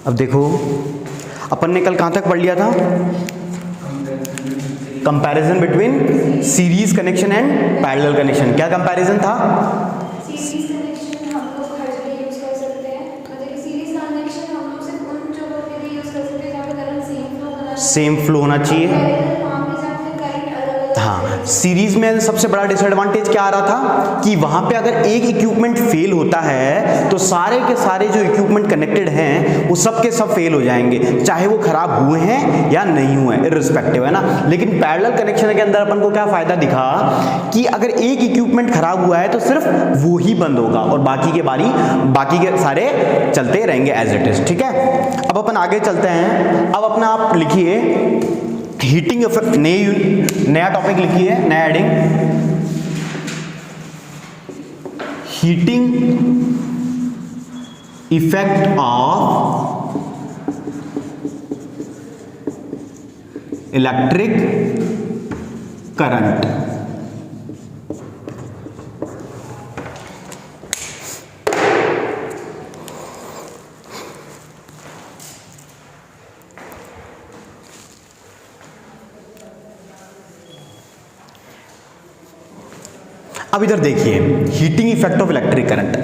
अब देखो अपन ने कल कहाँ तक पढ़ लिया था? Comparison between series connection and parallel connection. क्या कंपैरिजन था? सीरीज कनेक्शन हम लोग हर जगह यूज कर सकते हैं, मतलब सीरीज कनेक्शन हम लोग सिर्फ उन जगहों पे भी यूज कर सकते हैं जहाँ पे करंट सेम फ्लो होना चाहिए। सेम फ्लो होना चाहिए। हाँ, सीरीज में सबसे बड़ा डिसएडवांटेज क्या आ रहा था कि वहां पे अगर एक इक्विपमेंट फेल होता है तो सारे के सारे जो इक्विपमेंट कनेक्टेड हैं वो सब के सब फेल हो जाएंगे, चाहे वो खराब हुए हैं या नहीं हुए हैं, इररिस्पेक्टिव, है ना। लेकिन पैरेलल कनेक्शन के अंदर अपन को क्या फायदा दिखा कि अगर एक इक्विपमेंट खराब हुआ है तो सिर्फ वो ही बंद होगा और बाकी के सारे चलते रहेंगे एज इट इज। ठीक है, अब अपन आगे चलते हैं। अब अपना आप लिखिए हीटिंग इफेक्ट, नया टॉपिक लिखिए, नया heading, heating effect of electric current. अब इधर देखिए heating effect of electric current.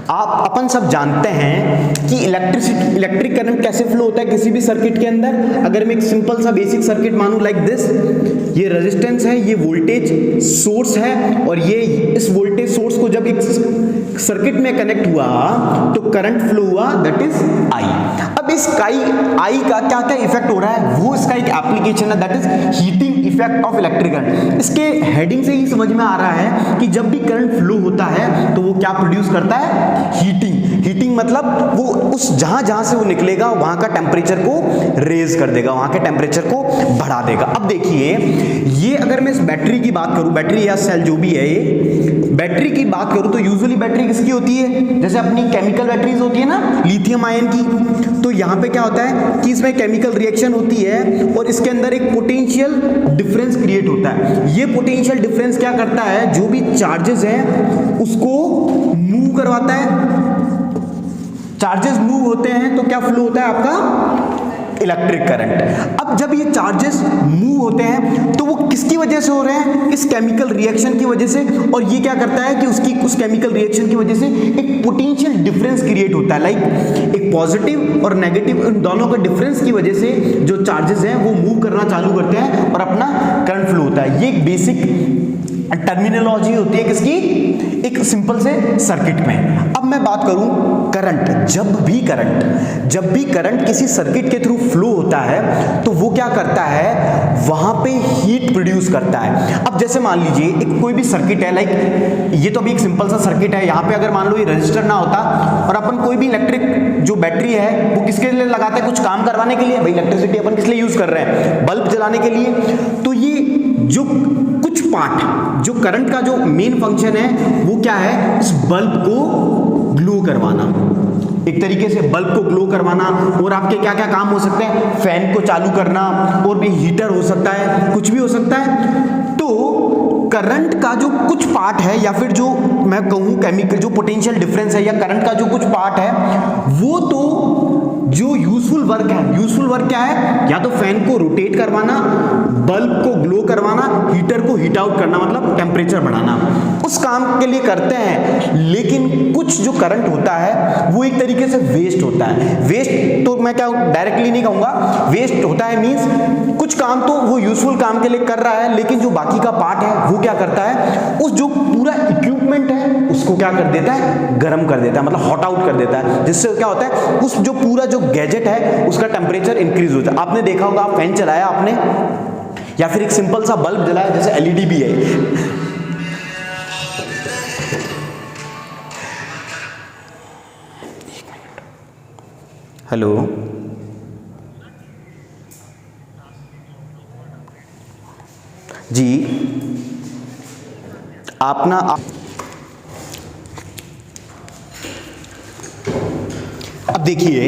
अपन सब जानते हैं कि इलेक्ट्रिक करंट कैसे फ्लो होता है किसी भी सर्किट के अंदर। अगर मैं एक सिंपल सा बेसिक सर्किट मानूं लाइक दिस, ये रेजिस्टेंस है, ये वोल्टेज सोर्स है और ये इस वोल्टेज सोर्स को जब एक सर्किट में कनेक्ट हुआ तो करंट फ्लो हुआ, दैट इज आई। अब इस आई का क्या क्या इफेक्ट हो रहा है, वो इसका एक एप्लीकेशन है, that is heating effect of electric current. इसके हेडिंग से ही समझ में आ रहा है कि जब भी करंट फ्लो होता है तो वो क्या प्रोड्यूस करता है, हीटिंग मतलब वो उस जहां से वो निकलेगा वहां का टेम्परेचर को रेज कर देगा, वहां के टेम्परेचर को बढ़ा देगा। अब देखिए ये अगर मैं इस बैटरी की बात करूं, बैटरी या सेल जो भी है, ये बैटरी की बात करूं तो यूजुअली बैटरी किसकी होती है, जैसे अपनी केमिकल बैटरीज होती है ना, लिथियम आयन की। तो यहां पे क्या होता है कि इसमें केमिकल रिएक्शन होती है और इसके अंदर एक पोटेंशियल डिफरेंस क्रिएट होता है। ये पोटेंशियल डिफरेंस क्या करता है, जो भी चार्जेस हैं उसको मूव करवाता है। चार्जेस मूव होते हैं तो क्या फ्लो होता है आपका, इलेक्ट्रिक करंट। अब जब ये चार्जेस मूव होते हैं तो वो किसकी वजह से हो रहे हैं, इस केमिकल रिएक्शन की वजह से। और ये क्या करता है कि उस केमिकल रिएक्शन की वजह से एक पोटेंशियल डिफरेंस क्रिएट होता है, लाइक एक पॉजिटिव और नेगेटिव इन दोनों के डिफरेंस की वजह से जो चार्जेस हैं वो मूव करना चालू करते हैं और अपना करंट फ्लो होता है। ये एक बेसिक टर्मिनोलॉजी होती है किसकी, एक सिंपल से सर्किट में। अब मैं बात करूं करंट, जब भी करंट किसी सर्किट के थ्रू फ्लो होता है तो वो क्या करता है, वहां पे हीट प्रोड्यूस करता है। अब जैसे मान लीजिए एक कोई भी सर्किट है, लाइक ये तो अभी एक सिंपल सा सर्किट है, यहां पे अगर मान लो ये रजिस्टर ना होता और अपन कोई भी इलेक्ट्रिक जो बैटरी है वो किसके लिए लगाते हैं, कुछ काम करवाने के लिए। भाई इलेक्ट्रिसिटी अपन किस लिए यूज कर रहे हैं, बल्ब जलाने के लिए। तो ये जो कुछ पार्ट, जो करंट का जो मेन फंक्शन है वो क्या है, इस बल्ब को ग्लो करवाना, एक तरीके से बल्ब को ग्लो करवाना। और आपके क्या क्या काम हो सकते हैं, फैन को चालू करना, और भी हीटर हो सकता है, कुछ भी हो सकता है। तो करंट का जो कुछ पार्ट है या फिर जो मैं कहूं केमिकल जो पोटेंशियल डिफरेंस है या करंट का जो कुछ पार्ट है, वो तो जो यूजफुल वर्क है, यूजफुल वर्क क्या है, या तो फैन को रोटेट करवाना, बल्ब को ग्लो करवाना, हीटर को हीट आउट करना, मतलब टेम्परेचर बढ़ाना, उस काम के लिए करते हैं। लेकिन कुछ जो करंट होता है वो एक तरीके से वेस्ट होता है। वेस्ट तो मैं क्या डायरेक्टली नहीं कहूंगा, वेस्ट होता है मींस कुछ काम तो वो यूजफुल काम के लिए कर रहा है, लेकिन जो बाकी का पार्ट है वो क्या करता है, उस जो पूरा इक्विपमेंट है उसको क्या कर देता है, गर्म कर देता है, मतलब हॉट आउट कर देता है। जिससे क्या होता है, उस जो पूरा जो गैजेट है उसका टेम्परेचर इंक्रीज होता है। आपने देखा होगा, आप फैन चलाया आपने या फिर एक सिंपल सा बल्ब जलाया, जैसे एलईडी भी है, हेलो जी, आप अब अब देखिए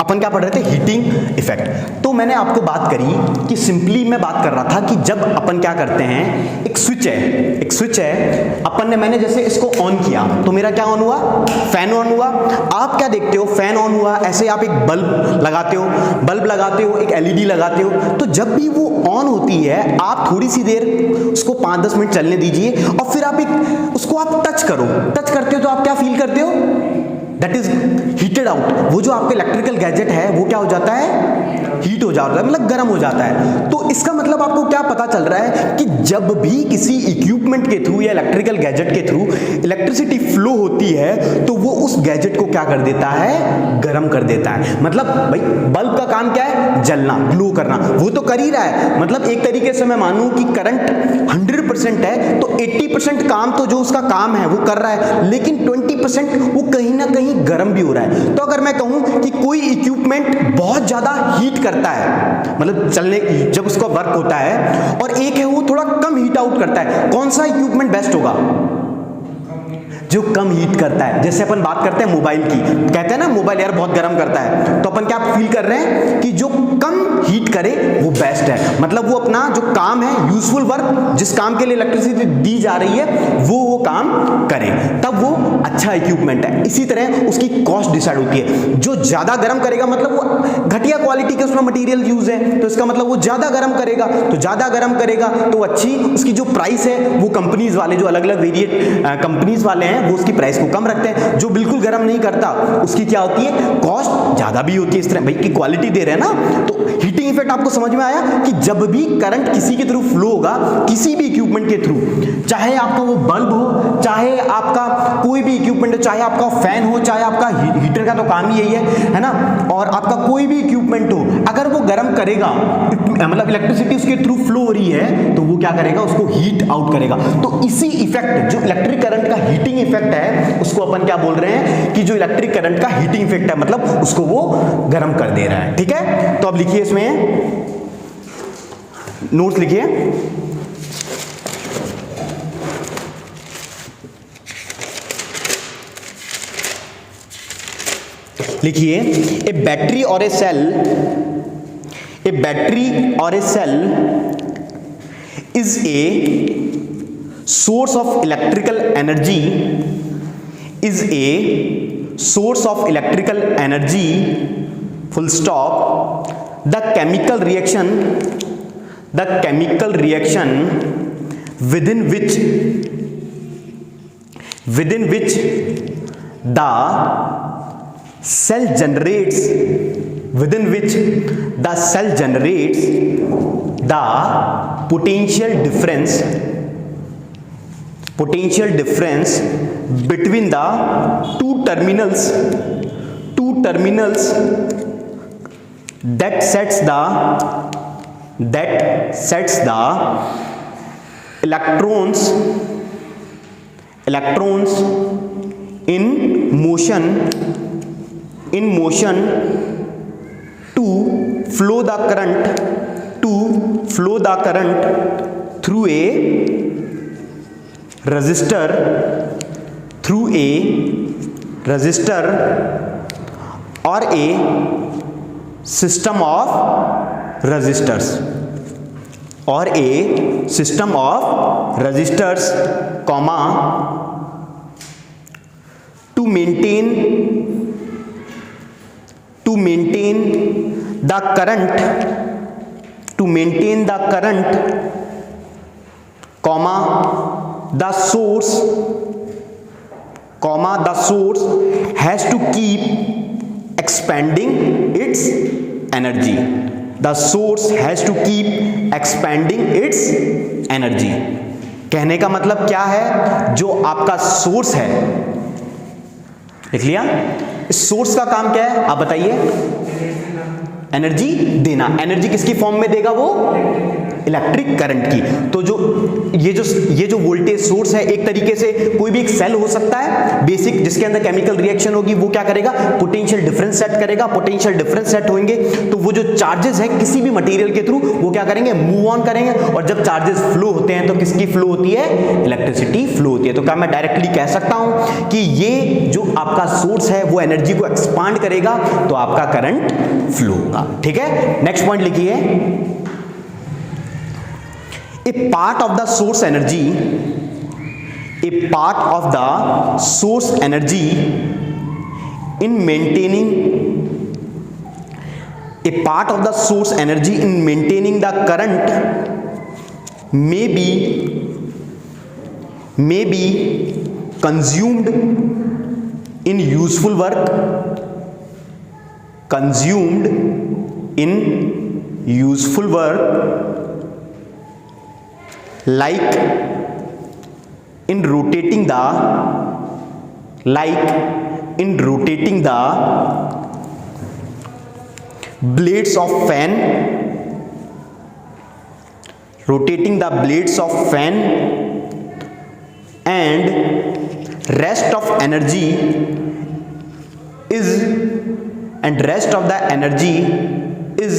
अपन क्या पढ़ रहे थे, हीटिंग इफेक्ट। तो मैंने आपको बात करी कि सिंपली मैं बात कर रहा था कि जब अपन क्या करते हैं, एक स्विच है अपन ने, मैंने जैसे इसको ऑन किया तो मेरा क्या ऑन हुआ, फैन ऑन हुआ। आप क्या देखते हो, फैन ऑन हुआ, ऐसे आप एक बल्ब लगाते हो, एक एलईडी लगाते हो, तो जब भी वो ऑन होती है आप थोड़ी सी देर उसको 5-10 मिनट चलने दीजिए और फिर आप उसको आप टच करते हो तो आप क्या फील करते हो, दैट इज हीटेड आउट। वो जो आपके इलेक्ट्रिकल गैजेट है वो क्या हो जाता है, हीट हो जाता है, मतलब गर्म हो जाता है। तो इसका मतलब आपको क्या पता चल रहा है कि जब भी किसी इक्विपमेंट के थ्रू या इलेक्ट्रिकल गैजेट के थ्रू इलेक्ट्रिसिटी फ्लो होती है तो वो उस गैजेट को क्या कर देता है, गर्म कर देता है। मतलब भाई बल्ब का काम क्या है, जलना, ग्लो करना, वो तो कर ही रहा है। मतलब एक तरीके से मैं मानूं कि करंट 100% है तो 80% काम तो जो उसका काम है वो कर रहा है, लेकिन 20% वो कहीं ना कहीं गर्म भी हो रहा है। तो अगर मैं कहूं कि कोई इक्विपमेंट बहुत ज्यादा हीट करता है, मतलब चलने जब उसका वर्क होता है, और एक है वो थोड़ा कम हीट आउट करता है, कौन सा इक्विपमेंट बेस्ट होगा, जो कम हीट करता है। जैसे अपन बात करते हैं मोबाइल की, कहते हैं ना मोबाइल यार बहुत गर्म करता है, तो अपन क्या फील कर रहे हैं कि जो कम हीट करे वो बेस्ट है। मतलब वो अपना जो काम है, यूजफुल वर्क, जिस काम के लिए इलेक्ट्रिसिटी दी जा रही है वो काम करे, तब वो अच्छा इक्विपमेंट है। इसी तरह उसकी कॉस्ट डिसाइड होती है। जो ज्यादा गर्म करेगा मतलब वो घटिया क्वालिटी के उसमें मटेरियल यूज है, तो इसका मतलब वो ज्यादा गर्म करेगा, तो ज्यादा गर्म करेगा तो अच्छी उसकी जो प्राइस है वो कंपनीज वाले, जो अलग अलग वेरिएट कंपनीज वाले हैं, वो उसकी प्राइस को कम रखते हैं। जो बिल्कुल गर्म नहीं करता उसकी क्या होती है, कॉस्ट ज्यादा भी होती है। इस तरह भाई की क्वालिटी दे रहे हैं ना। तो हीटिंग इफेक्ट आपको समझ में आया कि जब भी करंट किसी के थ्रू फ्लो होगा, किसी भी इक्विपमेंट के थ्रू, चाहे आपका वो बल्ब हो, चाहे आपका कोई भी इक्विपमेंट हो, चाहे आपका फैन हो, चाहे आपका हीटर का तो काम ही यही है ना, और आपका कोई भी इक्विपमेंट हो, अगर वो गर्म करेगा, मतलब इलेक्ट्रिसिटी उसके थ्रू फ्लो हो रही है, तो वो क्या करेगा, उसको हीट आउट करेगा। तो इसी इफेक्ट, जो इलेक्ट्रिक करंट का हीटिंग इफेक्ट है, उसको अपन क्या बोल रहे हैं कि जो इलेक्ट्रिक करंट का हीटिंग इफेक्ट है, मतलब उसको वो गर्म कर दे रहा है। ठीक है, तो अब लिखिए इसमें नोट्स लिखिए। लिखिए ए बैटरी और a cell is a source of electrical energy, full stop. The chemical reaction within which the cell generates the potential difference between the two terminals that sets the electrons in motion to flow the current through a resistor or a system of resistors comma to maintain the current comma the source has to keep expanding its energy. कहने का मतलब क्या है, जो आपका source है, देख लिया, इस सोर्स का काम क्या है आप बताइए, एनर्जी देना। एनर्जी किसकी फॉर्म में देगा, वो इलेक्ट्रिक करंट की। तो ये जो वोल्टेज सोर्स है, एक तरीके से कोई भी एक सेल हो सकता है बेसिक, जिसके अंदर केमिकल रिएक्शन होगी, वो क्या करेगा, पोटेंशियल डिफरेंस सेट करेगा। पोटेंशियल डिफरेंस सेट होंगे तो वो जो चार्जेस है किसी भी मटेरियल के थ्रू वो क्या करेंगे, मूव ऑन करेंगे। और जब चार्जेस फ्लो होते हैं तो किसकी फ्लो होती है, इलेक्ट्रिसिटी फ्लो होती है। तो क्या मैं डायरेक्टली कह सकता हूं कि ये जो आपका सोर्स है वो एनर्जी को एक्सपांड करेगा तो आपका करंट फ्लो होगा। ठीक है, नेक्स्ट पॉइंट लिखिए, a part of the source energy, a part of the source energy in maintaining a part of the source energy in maintaining the current may be consumed in useful work, consumed in useful work like in rotating the blades of fan, and rest of the energy is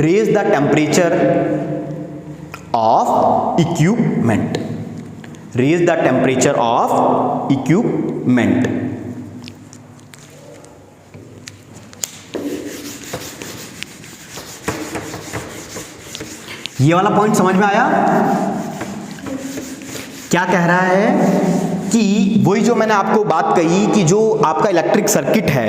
raise the temperature of equipment. Raise the temperature of equipment. ये वाला point समझ में आया? क्या कह रहा है कि वही जो मैंने आपको बात कही कि जो आपका इलेक्ट्रिक सर्किट है,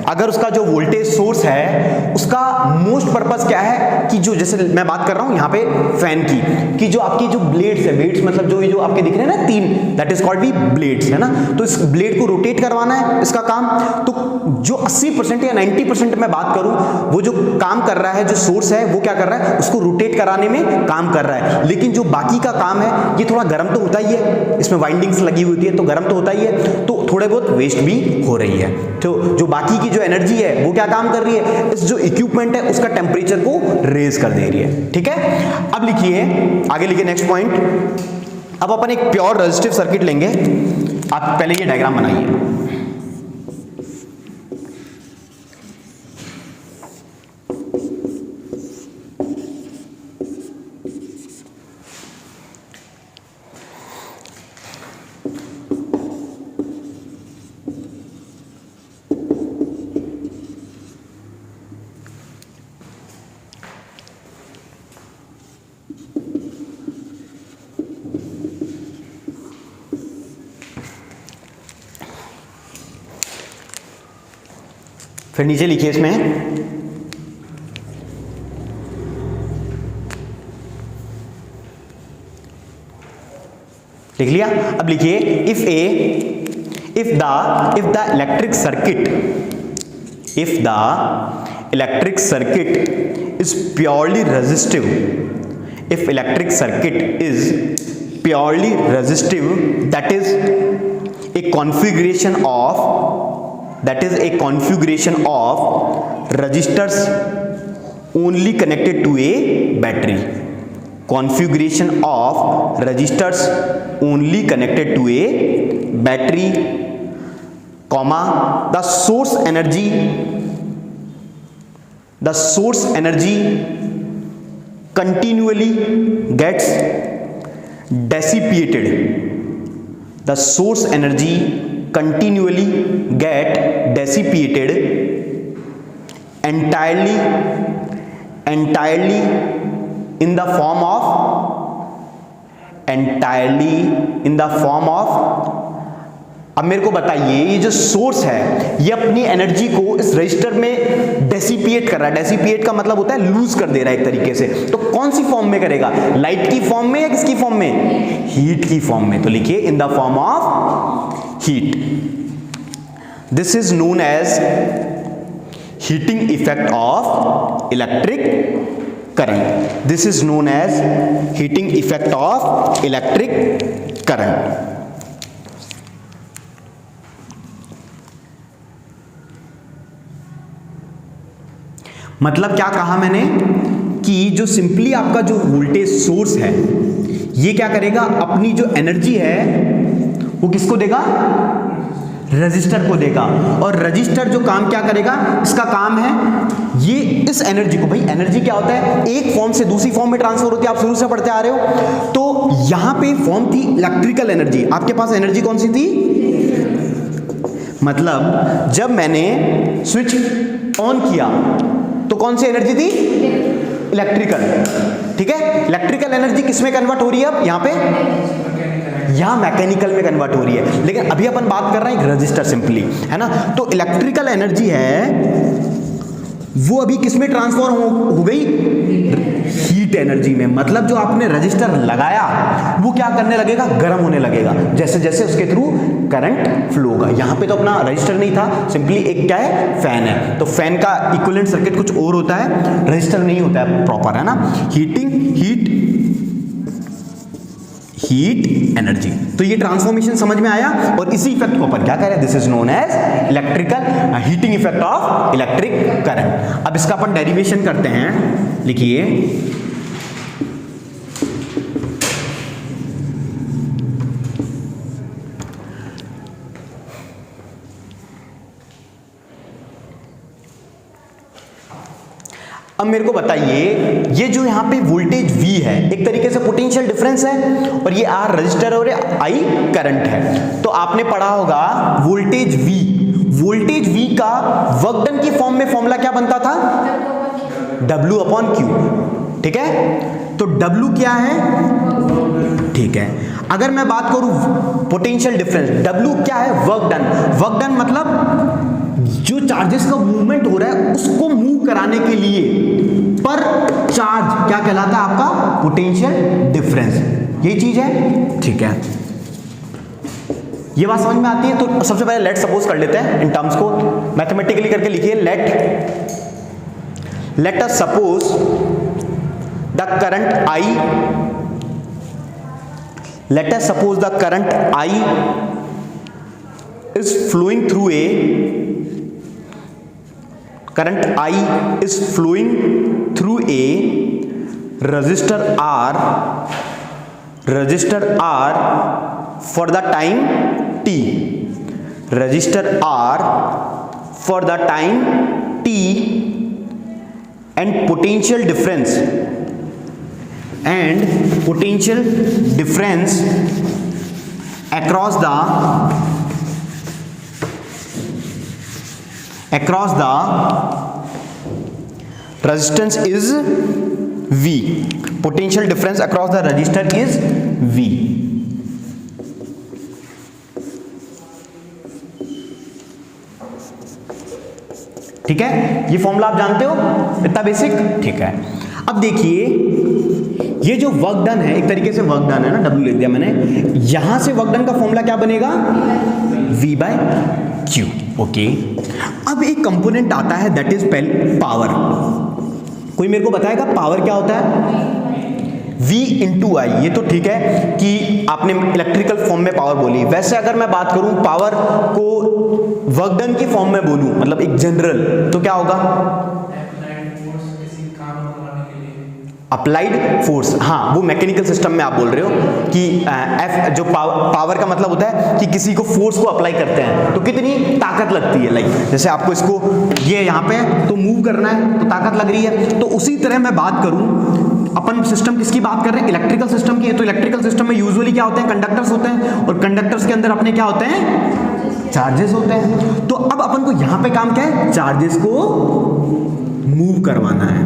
अगर उसका जो वोल्टेज सोर्स है उसका मोस्ट पर्पस क्या है कि जो, जैसे मैं बात कर रहा हूं यहां पे फैन की, कि जो आपकी जो ब्लेड्स है, ब्लेड्स मतलब जो ये जो आपके दिख रहे हैं ना तीन, that is called B blades, है ना। तो इस ब्लेड को रोटेट करवाना है इसका काम। तो जो 80% या 90% मैं बात करूं, वो जो काम कर रहा है, जो सोर्स है वो क्या कर रहा है, उसको रोटेट कराने में काम कर रहा है। लेकिन जो बाकी का काम है ये थोड़ा गर्म तो होता ही है, इसमें वाइंडिंग्स लगी हुई है तो गर्म तो होता ही है, तो थोड़े बहुत वेस्ट भी हो रही है। तो जो बाकी की जो एनर्जी है वो क्या काम कर रही है, इस जो इक्विपमेंट है उसका टेम्परेचर को रेज कर दे रही है। ठीक है, अब लिखिए आगे, लिखिए नेक्स्ट पॉइंट। अब अपन एक प्योर रेजिस्टिव सर्किट लेंगे। आप पहले ये डायग्राम बनाइए। फिर नीचे लिखिए इसमें लिख लिया। अब लिखिए if the electric circuit is purely resistive, if electric circuit is purely resistive, that is a configuration of resistors only connected to a battery, configuration of resistors only connected to a battery, comma, the source energy continually gets dissipated, the source energy continually get dissipated entirely in the form of अब मेरे को बताइए, ये जो source है ये अपनी energy को इस रजिस्टर में डेसिपिएट कर रहा है। डेसिपिएट का मतलब होता है लूज कर दे रहा है एक तरीके से। तो कौन सी फॉर्म में करेगा, लाइट की फॉर्म में या किसकी फॉर्म में, हीट की फॉर्म में। तो लिखिए in the form of heat. This is known as heating effect of electric current. This is known as heating effect of electric current. मतलब क्या कहा मैंने कि जो सिंपली आपका जो वोल्टेज सोर्स है ये क्या करेगा, अपनी जो एनर्जी है वो किसको देगा, रजिस्टर को देगा। और रजिस्टर जो काम क्या करेगा, इसका काम है ये इस एनर्जी को, भाई एनर्जी क्या होता है, एक फॉर्म से दूसरी फॉर्म में ट्रांसफर होती है, आप शुरू से पढ़ते आ रहे हो। तो यहां पे फॉर्म थी इलेक्ट्रिकल एनर्जी, आपके पास एनर्जी कौन सी थी, मतलब जब मैंने स्विच ऑन किया तो कौन सी एनर्जी थी, इलेक्ट्रिकल, ठीक है। इलेक्ट्रिकल एनर्जी किस में कन्वर्ट हो रही है, अब यहां पे, यहां मैकेनिकल में कन्वर्ट हो रही है, लेकिन अभी अपन बात कर रहे हैं एक रजिस्टर सिंपली, है ना। तो इलेक्ट्रिकल एनर्जी है वो अभी किस में ट्रांसफॉर्म हो गई, हीट एनर्जी में। मतलब जो आपने रजिस्टर लगाया वो क्या करने लगेगा, गर्म होने लगेगा, जैसे जैसे उसके थ्रू करंट फ्लो होगा। यहां पे तो अपना रजिस्टर नहीं था, सिंपली एक क्या है, फैन है। तो फैन का इक्विवेलेंट सर्किट कुछ और होता है, रजिस्टर नहीं होता है प्रॉपर, है ना। हीट एनर्जी, तो ये ट्रांसफॉर्मेशन समझ में आया। और इसी इफेक्ट को अपन क्या कह रहे हैं, this is known as electrical heating effect of electric current. अब इसका अपन डेरिवेशन करते हैं, लिखिए अब मेरे को बताइए, ये जो यहाँ पे वोल्टेज V है एक तरीके से पोटेंशियल डिफरेंस है, और ये R रजिस्टर और I करंट है। तो आपने पढ़ा होगा वोल्टेज V का वर्क डन की फॉर्म में फॉर्मूला क्या बनता था, W/Q, ठीक है। तो W क्या है, ठीक है। अगर मैं बात करूं पोटेंशियल डिफरेंस, W क्या है, वर्क डन मतलब जो चार्जेस का मूवमेंट हो रहा है उसको मूव कराने के लिए पर चार्ज क्या कहलाता है आपका, पोटेंशियल डिफरेंस, यही चीज है, ठीक है। ये बात समझ में आती है। तो सबसे पहले लेट सपोज कर लेते हैं, इन टर्म्स को मैथमेटिकली करके लिखिए। Let us suppose the current I, let us suppose the current I is flowing through a resistor R for the time t, resistor R for the time t, and potential difference across the resistance is V. Potential difference across the resistor is V. ठीक है, ये formula आप जानते हो, इतना basic, ठीक है। अब देखिए ये जो वर्क डन है, एक तरीके से वर्क डन है ना, W लिख दिया मैंने, यहां से वर्क डन का फॉर्मूला क्या बनेगा, V/Q, ओके। अब एक कंपोनेंट आता है दैट इज पावर। कोई मेरे को बताएगा पावर क्या होता है, V/I। ये तो ठीक है कि आपने इलेक्ट्रिकल फॉर्म में पावर बोली, वैसे अगर मैं बात करूं पावर को वर्क डन की फॉर्म में बोलूं, मतलब एक जनरल, तो क्या होगा, अप्लाइड फोर्स। हाँ, वो मैकेनिकल सिस्टम में आप बोल रहे हो कि F जो पावर का मतलब होता है कि किसी को फोर्स को अप्लाई करते हैं तो कितनी ताकत लगती है, लाइक जैसे आपको इसको ये यहाँ पे तो मूव करना है तो ताकत लग रही है। तो उसी तरह मैं बात करूं, अपन सिस्टम किसकी बात कर रहे हैं, इलेक्ट्रिकल सिस्टम की। तो इलेक्ट्रिकल सिस्टम में यूजुअली क्या होते हैं, कंडक्टर्स होते हैं, और कंडक्टर्स के अंदर अपने क्या होते हैं, चार्जेस होते हैं। तो अब अपन को यहाँ पे काम क्या है, चार्जेस को मूव करवाना है,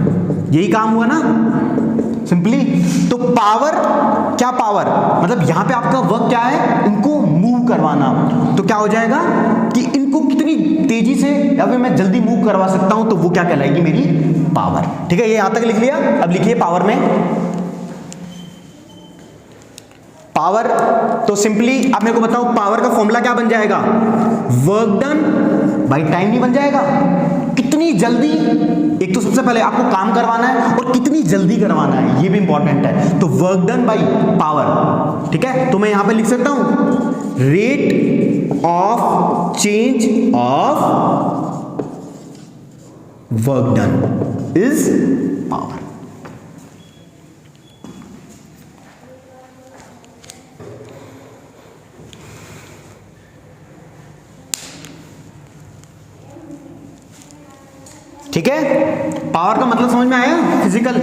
यही काम हुआ ना सिंपली। तो पावर, क्या पावर मतलब यहां पे आपका वर्क क्या है, इनको मूव करवाना। तो क्या हो जाएगा कि इनको कितनी तेजी से या फिर मैं जल्दी मूव करवा सकता हूं, तो वो क्या कहलाएगी, मेरी पावर, ठीक है। ये यहां तक लिख लिया। अब लिखिए पावर में, पावर तो सिंपली आप मेरे को बताओ पावर का फॉर्मूला क्या बन जाएगा, वर्क डन बाय टाइम ही बन जाएगा। कितनी जल्दी, एक तो सबसे पहले आपको काम करवाना है और कितनी जल्दी करवाना है, ये भी इंपॉर्टेंट है। तो वर्क डन बाय पावर, ठीक है। तो मैं यहां पे लिख सकता हूं rate of change of work done is power. ठीक है, पावर का मतलब समझ में आया, फिजिकल।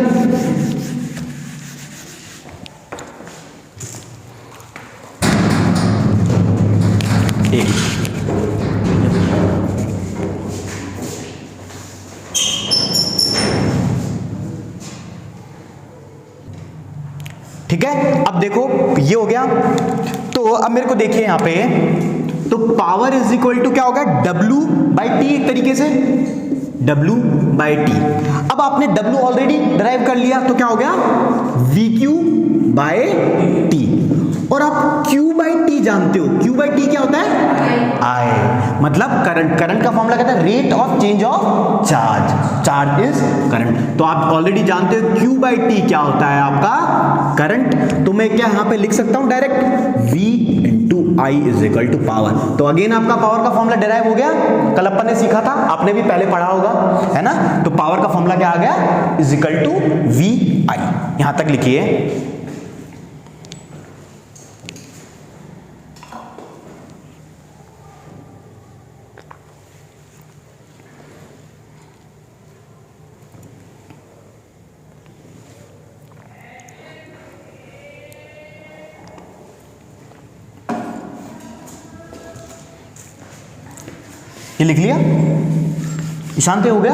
ठीक है, अब देखो ये हो गया। तो अब मेरे को देखिए यहां पे, तो पावर इज इक्वल टू क्या होगा, W बाई टी, एक तरीके से W बाई टी। अब आपने W ऑलरेडी ड्राइव कर लिया, तो क्या हो गया, VQ बाय टी। और आप Q बाई टी जानते हो, Q बाई टी क्या होता है, I, मतलब करंट। करंट का फॉर्मूला कहता है rate of change of charge, charge is current. तो आप ऑलरेडी जानते हो Q बाई टी क्या होता है, आपका करंट। तो मैं क्या यहां पे लिख सकता हूं direct, V into I is equal to power. तो अगेन आपका पावर का फॉर्मूला डिराइव हो गया, कल अपन ने सीखा था, आपने भी पहले पढ़ा होगा, है ना। तो पावर का फॉर्मूला क्या आ गया, इज इक्वल टू वी आई। यहां तक लिखिए। ये लिख लिया, ईशान पे हो गया।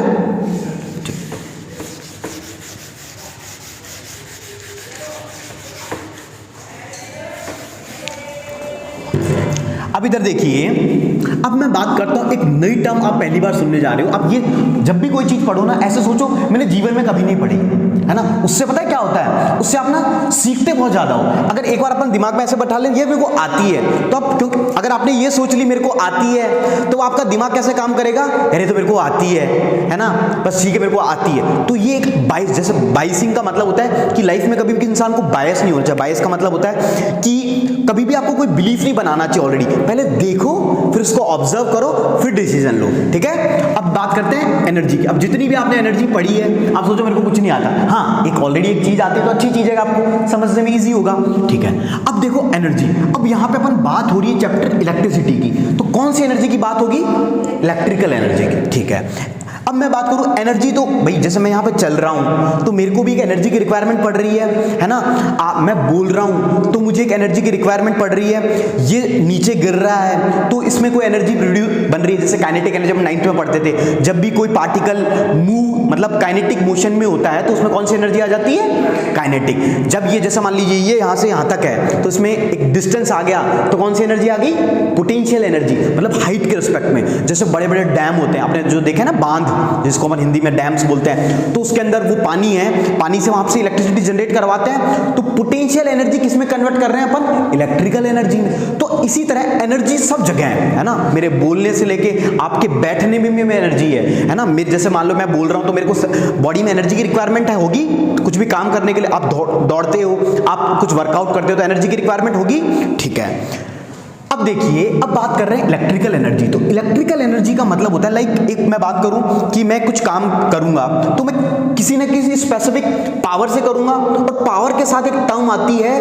अब इधर देखिए, अब मैं बात करता हूं एक नई टर्म आप पहली बार सुनने जा रहे हो। अब ये जब भी कोई चीज पढ़ो ना, ऐसे सोचो मैंने जीवन में कभी नहीं पढ़ी, है ना। उससे पता है क्या होता है, उससे आप ना सीखते बहुत ज्यादा हो। अगर एक बार अपन दिमाग में ऐसे बैठा लें ये मेरे को आती है, तो आप क्योंकि अगर आपने ये सोच ली मेरे को आती है, तो आपका दिमाग कैसे काम करेगा, अरे तो मेरे को आती है ना, बस ठीक है मेरे को आती है। तो ये एक बाइस, जैसे बाइसिंग का मतलब होता है कि लाइफ में कभी भी इंसान को बायस नहीं होना चाहिए। बायस का मतलब होता है कि कभी भी आपको कोई बिलीफ नहीं बनाना चाहिए, ऑलरेडी पहले देखो, फिर उसको ऑब्जर्व करो, फिर डिसीजन लो, ठीक है। अब बात करते हैं एनर्जी की। अब जितनी भी आपने एनर्जी पढ़ी है, आप सोचो मेरे को कुछ नहीं आता, हाँ एक ऑलरेडी एक चीज आती है तो अच्छी चीज है, आपको समझने में इजी होगा, ठीक है। अब देखो एनर्जी, अब यहां पे अपन बात हो रही है चैप्टर इलेक्ट्रिसिटी की, तो कौन सी एनर्जी की बात होगी, इलेक्ट्रिकल एनर्जी की, ठीक है। अब मैं बात करूं एनर्जी, तो भाई जैसे मैं यहां पे चल रहा हूं तो मेरे को भी एक एनर्जी की रिक्वायरमेंट पड़ रही है ना। मैं बोल रहा हूं तो मुझे एक एनर्जी की रिक्वायरमेंट पड़ रही है। ये नीचे गिर रहा है तो इसमें कोई एनर्जी बन रही है, जैसे काइनेटिक एनर्जी हम 9th में पढ़ते थे। जब भी कोई पार्टिकल मूव मतलब काइनेटिक मोशन में होता है तो उसमें कौन सी एनर्जी आ जाती है, काइनेटिक। जब ये जैसे मान लीजिए ये यहां से यहां तक है तो इसमें एक डिस्टेंस आ गया तो कौन सी एनर्जी आ गई, पोटेंशियल एनर्जी, मतलब हाइट के रिस्पेक्ट में। जैसे बड़े बड़े डैम होते हैं, आपने जो देखे ना बांध, जिसको अपन हिंदी में डैम्स बोलते हैं, तो उसके अंदर वो पानी है, पानी से वहां से इलेक्ट्रिसिटी जनरेट करवाते हैं। तो पोटेंशियल एनर्जी किस में कन्वर्ट कर रहे हैं अपन, इलेक्ट्रिकल एनर्जी में। तो इसी तरह एनर्जी सब जगह है ना। मेरे बोलने से लेके आपके बैठने में भी एनर्जी है ना। मेरे जैसे मान लो मैं बोल रहा हूं तो मेरे को बॉडी में एनर्जी की रिक्वायरमेंट है, होगी। कुछ भी काम करने के लिए आप दौड़ते हो, आप कुछ वर्कआउट करते हो तो एनर्जी की रिक्वायरमेंट होगी, ठीक है। अब देखिए, अब बात कर रहे हैं इलेक्ट्रिकल एनर्जी। तो इलेक्ट्रिकल एनर्जी का मतलब होता है लाइक एक मैं बात करूं कि मैं कुछ काम करूंगा तो मैं किसी न किसी स्पेसिफिक पावर से करूंगा, और पावर के साथ एक टर्म आती है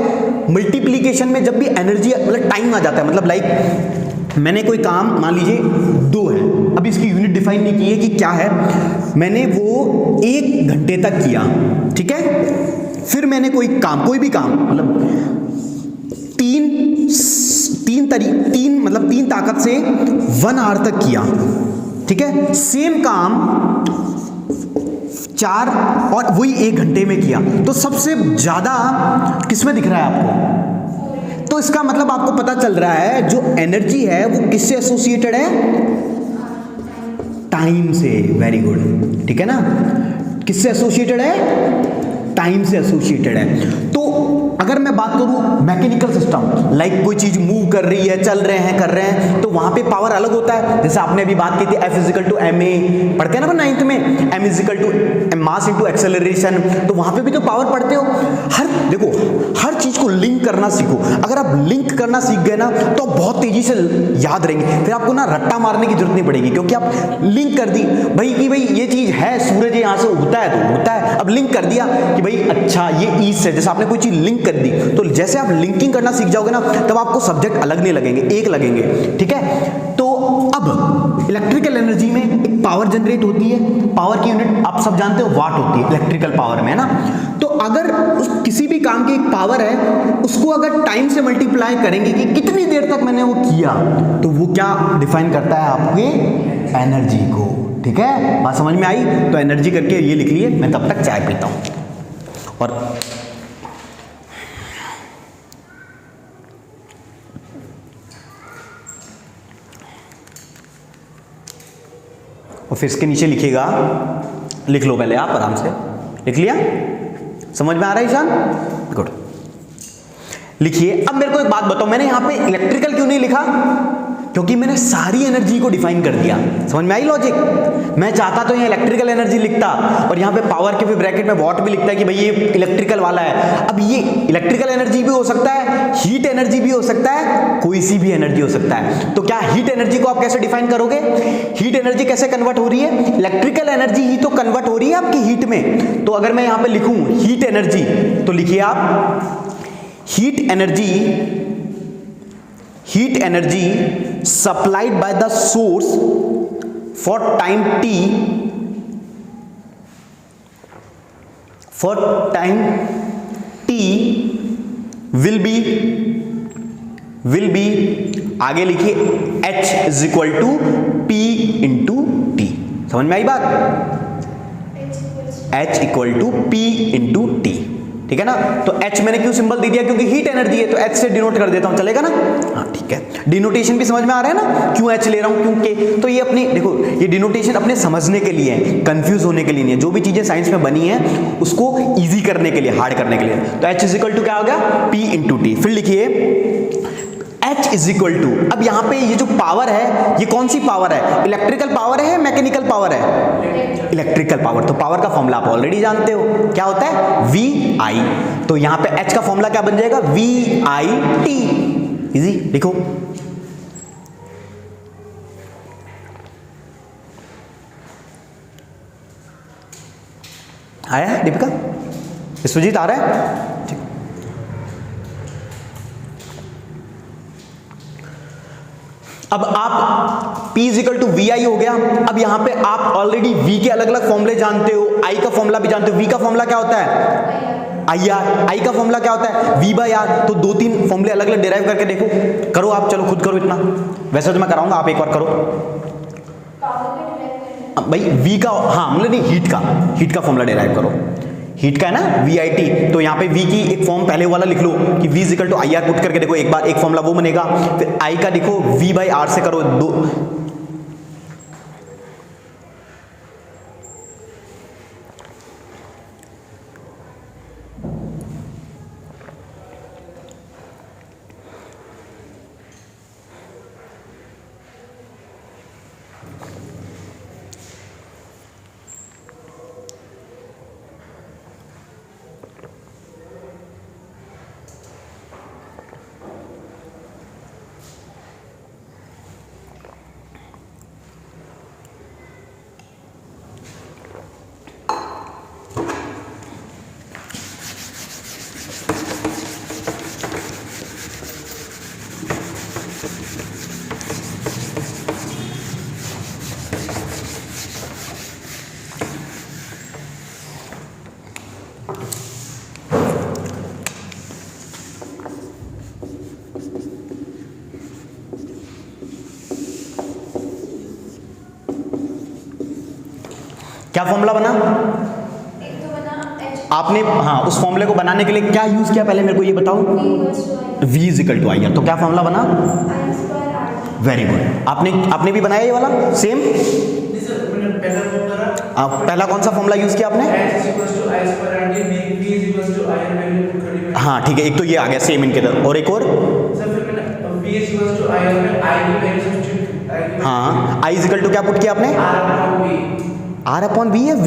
मल्टीप्लीकेशन में। जब भी एनर्जी मतलब टाइम आ जाता है, मतलब लाइक मैंने कोई काम मान लीजिए 2 है, अभी इसकी यूनिट डिफाइन नहीं की है कि क्या है, मैंने वो 1 घंटे तक किया, ठीक है। फिर मैंने कोई काम, कोई भी काम मतलब 3 ताकत से 1 आवर तक किया, ठीक है। सेम काम 4 और वही 1 घंटे में किया, तो सबसे ज्यादा किसमें दिख रहा है आपको, तो इसका मतलब आपको पता चल रहा है जो एनर्जी है वो किससे एसोसिएटेड है, टाइम से। वेरी गुड, ठीक है ना, किससे एसोसिएटेड है, टाइम से एसोसिएटेड है। तो अगर मैं बात करूं मैकेनिकल सिस्टम, लाइक कोई चीज मूव कर रही है, चल रहे हैं, कर रहे हैं, तो वहां पे पावर अलग होता है। जैसे आपने अभी बात की थी F = ma, पढ़ते हैं ना 9th में, M = मास इनटू एक्सेलरेशन, तो वहां पे भी तो पावर पढ़ते हो। देखो हर चीज को लिंक करना सीखो। अगर आप लिंक करना सीख गए ना तो बहुत तेजी से याद रहेंगे, फिर आपको ना रट्टा मारने की जरूरत नहीं पड़ेगी, क्योंकि आप लिंक कर दी भाई कि भाई ये चीज है, सूरज यहां से उगता है तो उगता है। अब लिंक कर दिया कि भाई अच्छा ये ईस्ट है, जैसे आपने कोई चीज लिंक कर दी, तो जैसे आप लिंकिंग करना सीख जाओगे ना तब आपको सब्जेक्ट अलग नहीं लगेंगे, एक लगेंगे, ठीक है। तो अब इलेक्ट्रिकल एनर्जी में एक पावर जनरेट होती है, पावर की यूनिट आप सब जानते हो वाट होती है इलेक्ट्रिकल पावर में, है ना। तो अगर किसी भी काम की एक पावर है, उसको अगर टाइम से मल्टीप्लाई करेंगे कि कितनी देर तक मैंने वो किया, तो वो क्या डिफाइन करता है आपके एनर्जी को। ठीक है, बात समझ में आई? तो एनर्जी करके ये लिख लिए, मैं तब तक चाय पीता हूं। और फिर इसके नीचे लिखिएगा, लिख लो पहले आप आराम से, लिख लिया? समझ में आ रहा है ईशान? गुड। लिखिए। अब मेरे को एक बात बताओ, मैंने यहां पे इलेक्ट्रिकल क्यों नहीं लिखा? क्योंकि मैंने सारी एनर्जी को डिफाइन कर दिया। समझ में आई लॉजिक? मैं चाहता तो यहाँ इलेक्ट्रिकल एनर्जी लिखता और यहाँ पे पावर के भी ब्रैकेट में वॉट भी लिखता है कि भाई ये इलेक्ट्रिकल वाला है। अब ये इलेक्ट्रिकल एनर्जी भी हो सकता है, हीट एनर्जी भी हो सकता है, कोई सी भी एनर्जी हो सकता है। तो क्या हीट एनर्जी को आप कैसे डिफाइन करोगे? हीट एनर्जी कैसे कन्वर्ट हो रही है? इलेक्ट्रिकल एनर्जी ही तो कन्वर्ट हो रही है आपकी हीट में। तो अगर मैं यहाँ पे लिखूं हीट एनर्जी, तो लिखिए आप heat energy supplied by the source for time t will be आगे लिखिए H is equal to P into T। समझ में आई बात? H equal to P into T, ठीक है ना। तो H मैंने क्यों सिंबल दे दिया? क्योंकि हीट एनर्जी है, तो H से डिनोट कर देता हूं, चलेगा ना? हाँ ठीक है, डिनोटेशन भी समझ में आ रहा है ना, क्यों H ले रहा हूं, क्योंकि तो ये अपनी देखो, ये डिनोटेशन अपने समझने के लिए है, कंफ्यूज होने के लिए नहीं है। जो भी चीजें साइंस में बनी है उसको इजी करने के लिए, हार्ड करने के लिए। तो H इज इक्वल टू क्या हो गया? P into T. फिर लिखिए H इज इक्वल टू, अब यहाँ पे ये जो पावर है, ये कौन सी पावर है? इलेक्ट्रिकल पावर है, मैकेनिकल पावर है? Electrical power. तो पावर का फॉर्मूला आप ऑलरेडी जानते हो, क्या होता है? VI। तो यहाँ पे H का फॉर्मूला क्या बन जाएगा? VIT। इजी, लिखो। आया दीपिका? विश्वजीत आ रहा है? ठीक। अब आप P इजिकल टू VI हो गया। अब यहां पे आप ऑलरेडी V के अलग अलग फॉर्मूले जानते हो, I का फॉर्मूला भी जानते हो। V का फॉर्मूला क्या होता है? IR। I का फॉर्मूला क्या होता है? V by R। तो दो तीन फॉर्मूले अलग अलग डिराइव करके देखो, करो आप, चलो खुद करो इतना, वैसे तो मैं कराऊंगा, आप एक बार करो भाई। V का, हाँ मतलब नहीं, हीट का फॉर्मूला डिराइव करो, हीट का है ना VIT। तो यहाँ पे V की एक फॉर्म पहले वाला लिख लो कि V is equal to IR put करके देखो एक बार, एक फॉर्मूला वो बनेगा। फिर I का देखो V बाई R से करो, दो। क्या फॉर्मूला बना? एक तो बना H, आपने, हाँ, उस फॉर्मूले को बनाने के लिए क्या यूज किया पहले मेरे को ये बताओ? V is equal to IR। तो क्या फॉर्मूला बना? Very good. आपने भी बनाया ये वाला सेम? पहला कौन सा फॉर्मूला यूज किया आपने? हाँ ठीक है, एक तो ये आ गया सेम इनके तरफ, और एक और? हाँ, I इजिकल टू क्या पुट किया आपने? R अपॉन V है। V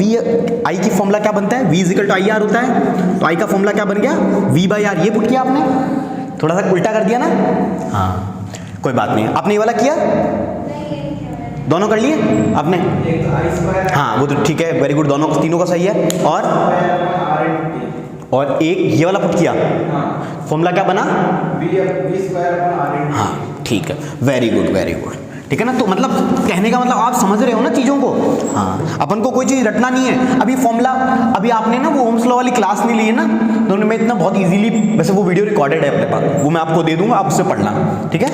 I की फॉर्मूला क्या बनता है? V इजिकल टू IR होता है। तो I का फॉर्मूला क्या बन गया? V by R। ये पुट किया आपने, थोड़ा सा उल्टा कर दिया ना? हाँ कोई बात नहीं। आपने ये वाला किया? दोनों कर लिए आपने? हाँ वो तो ठीक है, वेरी गुड, दोनों तीनों का सही है। और एक ये वाला पुट किया, फॉर्मूला क्या बना? हाँ ठीक है, वेरी गुड वेरी गुड, ठीक है ना। तो मतलब कहने का मतलब आप समझ रहे हो ना चीज़ों को। हाँ, अपन को कोई चीज़ रटना नहीं है। अभी फॉर्मूला, अभी आपने ना वो ओम्स लॉ वाली क्लास नहीं ली है ना, तो मैं इतना बहुत इजीली, वैसे वो वीडियो रिकॉर्डेड है अपने पास, वो मैं आपको दे दूंगा, आप उससे पढ़ना, ठीक है।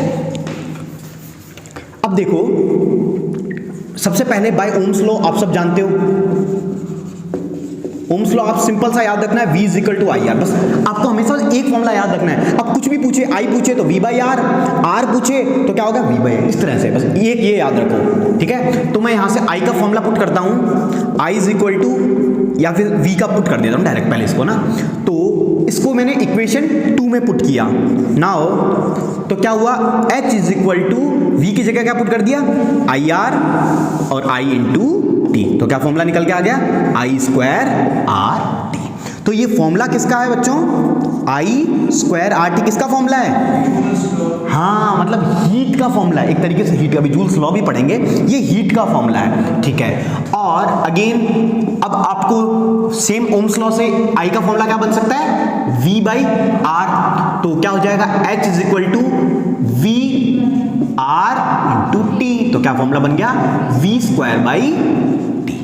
अब देखो, सबसे पहले बाय ओम्स लॉ आप सब जानते हो, ओम्स लॉ आप सिंपल सा याद रखना है, V is equal to I R. बस आपको हमेशा एक फॉर्मूला याद रखना है। अब कुछ भी पूछे, I पूछे तो V बाई आर, R पूछे तो क्या होगा V बाई आर, इस तरह से बस ये याद रखो, ठीक है। तो मैं यहां से I का फॉर्मूला पुट करता हूं, I इज इक्वल टू, या फिर V का पुट कर देता हूं डायरेक्ट पहले इसको ना। तो इसको मैंने इक्वेशन 2 में पुट किया नाउ, तो क्या हुआ, H is equal to V की जगह क्या पुट कर दिया, आई आर और I इंटू टी। तो क्या फॉर्मूला निकल के आ गया, आई स्क्वायर आर टी। तो ये फॉर्मूला किसका है बच्चों, आई स्क्वायर आर टी किसका फॉर्मूला है, हाँ मतलब हीट का फॉर्मूला है, एक तरीके से हीट का, अभी जूल्स लॉ भी पढ़ेंगे, ये हीट का फॉर्मूला है, ठीक है। और अगेन अब आपको सेम ओम्स लॉ से आई का फॉर्मूला क्या बन सकता है, वी बाई आर। तो क्या हो जाएगा, H is equal to V R into T. तो क्या फॉर्मूला बन गया, वी स्क्वायर बाई टी,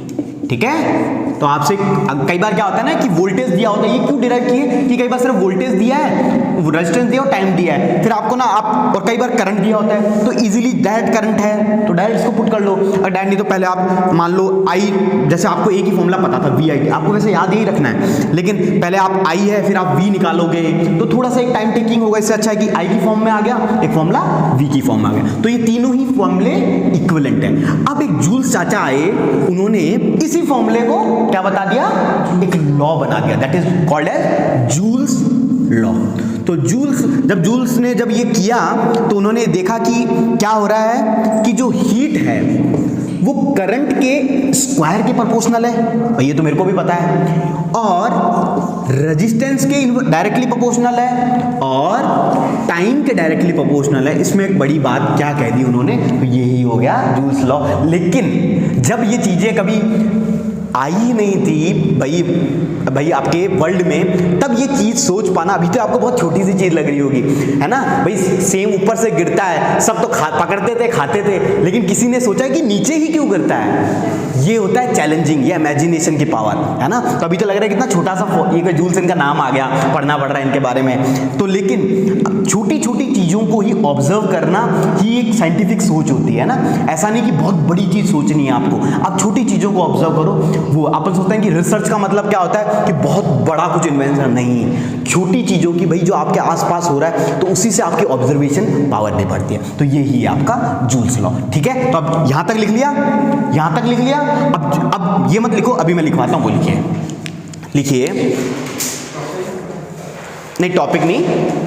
ठीक है। तो आपसे कई बार क्या होता है ना कि वोल्टेज दिया होता है, ये क्यों डिराइव किए कि कई बार सिर्फ वोल्टेज दिया है, रेजिस्टेंस दिया और टाइम दिया है, फिर आपको ना आप, और कई बार करंट दिया होता है, तो इजीली डायरेक्ट करंट है तो डायरेक्ट इसको पुट कर लो, और डायरेक्ट नहीं तो पहले आप मान लो आई, जैसे आपको एक ही फॉर्मूला पता था वी आई टी, आपको वैसे याद ही रखना है, लेकिन पहले आप आई है फिर आप वी निकालोगे तो थोड़ा सा एक टाइम टेकिंग होगा। इससे अच्छा है कि आई की फॉर्म में आ गया, एक फॉर्मूला वी की फॉर्म में आ गया, तो ये तीनों ही फॉर्मूले इक्विवेलेंट है। अब एक जूल्स चाचा आए, उन्होंने इसी फॉर्मूले को क्या बता दिया, एक लॉ बना दिया, that is called as Joule's law. तो जूल्स ने जब ये किया तो उन्होंने देखा कि क्या हो रहा है कि जो हीट है वो करंट के स्क्वायर के प्रोपोर्शनल है, ये तो मेरे को भी पता है, और रेजिस्टेंस के डायरेक्टली प्रोपोर्शनल है, और टाइम के डायरेक्टली प्रोपोर्शनल है। इसमें एक बड़ी बात क्या कह दी उन्होंने, तो यही हो गया जूल्स लॉ। लेकिन जब ये चीजें कभी आई ही नहीं थी भाई आपके वर्ल्ड में, तब ये चीज सोच पाना, अभी तो आपको बहुत छोटी सी चीज लग रही होगी, है ना भाई, सेम ऊपर से गिरता है, सब तो पकड़ते थे खाते थे, लेकिन किसी ने सोचा कि नीचे ही क्यों गिरता है, ये होता है चैलेंजिंग, ये इमेजिनेशन की पावर है ना। तो अभी तो लग रहा है कितना छोटा सा ये जूल्स इनका नाम आ गया, पढ़ना पड़ रहा है इनके बारे में, तो लेकिन छोटी छोटी चीजों को ही ऑब्जर्व करना ही एक साइंटिफिक सोच होती है ना। ऐसा नहीं कि बहुत बड़ी चीज सोचनी है आपको, आप छोटी चीजों को ऑब्जर्व करो। वो अपन सोचते हैं कि रिसर्च का मतलब क्या होता है कि बहुत बड़ा कुछ इन्वेंशन, नहीं, छोटी चीजों की भाई जो आपके आसपास हो रहा है तो उसी से आपकी ऑब्जर्वेशन पावर नहीं बढ़ती है। तो ये ही आपका जूल्स लॉ, ठीक है। तो अब यहां तक लिख लिया, यहां तक लिख लिया। अब ये मत लिखो, अभी मैं लिखवाता हूं, वो लिखिए नहीं, टॉपिक नहीं,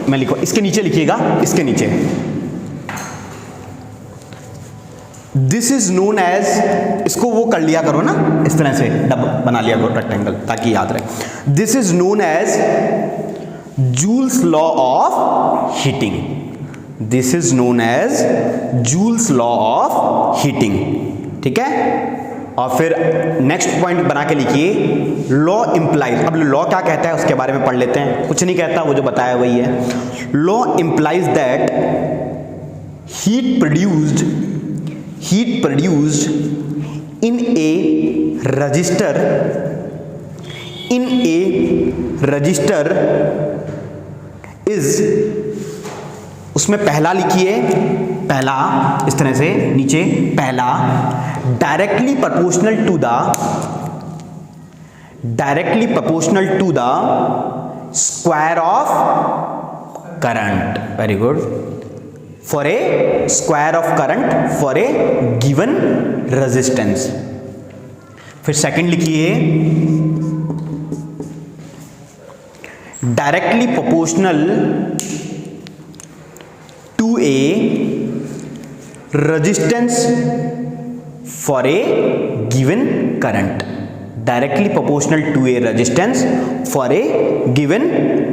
मैं लिखो, इसके नीचे लिखिएगा, इसके नीचे, दिस इज नोन एज, इसको वो कर लिया करो ना, इस तरह से बना लिया करो रेक्टेंगल ताकि याद रहे। This is known as Joule's law of heating, this is known as Joule's law of heating, ठीक है। और फिर नेक्स्ट पॉइंट बना के लिखिए, लॉ इंप्लाइज। अब लॉ क्या कहता है उसके बारे में पढ़ लेते हैं, कुछ नहीं कहता, वो जो बताया वही है। Law implies that heat produced in a resistor is, उसमें पहला लिखिए, पहला इस तरह से नीचे, पहला directly proportional to the square of current, very good, for a square of current for a given resistance। फिर सेकंड लिखिए, directly proportional to a resistance for a given current, directly proportional to a resistance for a given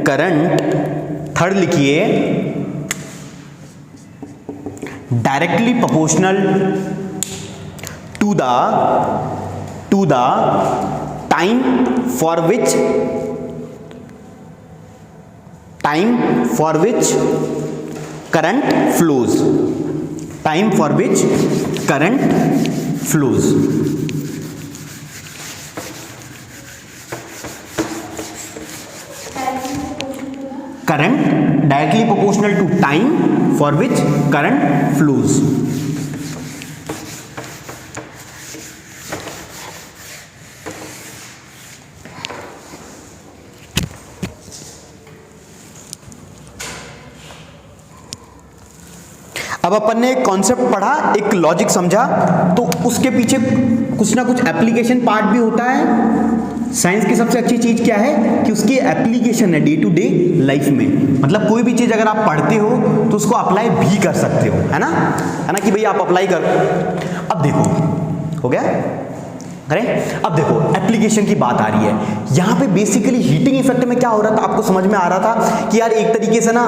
current. Third लिखिए, directly proportional to the time for which current flows, time for which current flows. Current directly proportional to time for which current flows. अब अपन ने एक concept पढ़ा, एक logic समझा, तो उसके पीछे कुछ ना कुछ एप्लीकेशन पार्ट भी होता है। साइंस की सबसे अच्छी चीज क्या है कि उसकी एप्लीकेशन है डे टू डे लाइफ में। मतलब कोई भी चीज अगर आप पढ़ते हो तो उसको अप्लाई भी कर सकते हो, है ना कि भाई आप अप्लाई कर। अब देखो, हो गया करें। अब देखो एप्लीकेशन की बात आ रही है यहाँ पे। बेसिकली हीटिंग इफेक्ट में क्या हो रहा था, आपको समझ में आ रहा था कि यार एक तरीके से ना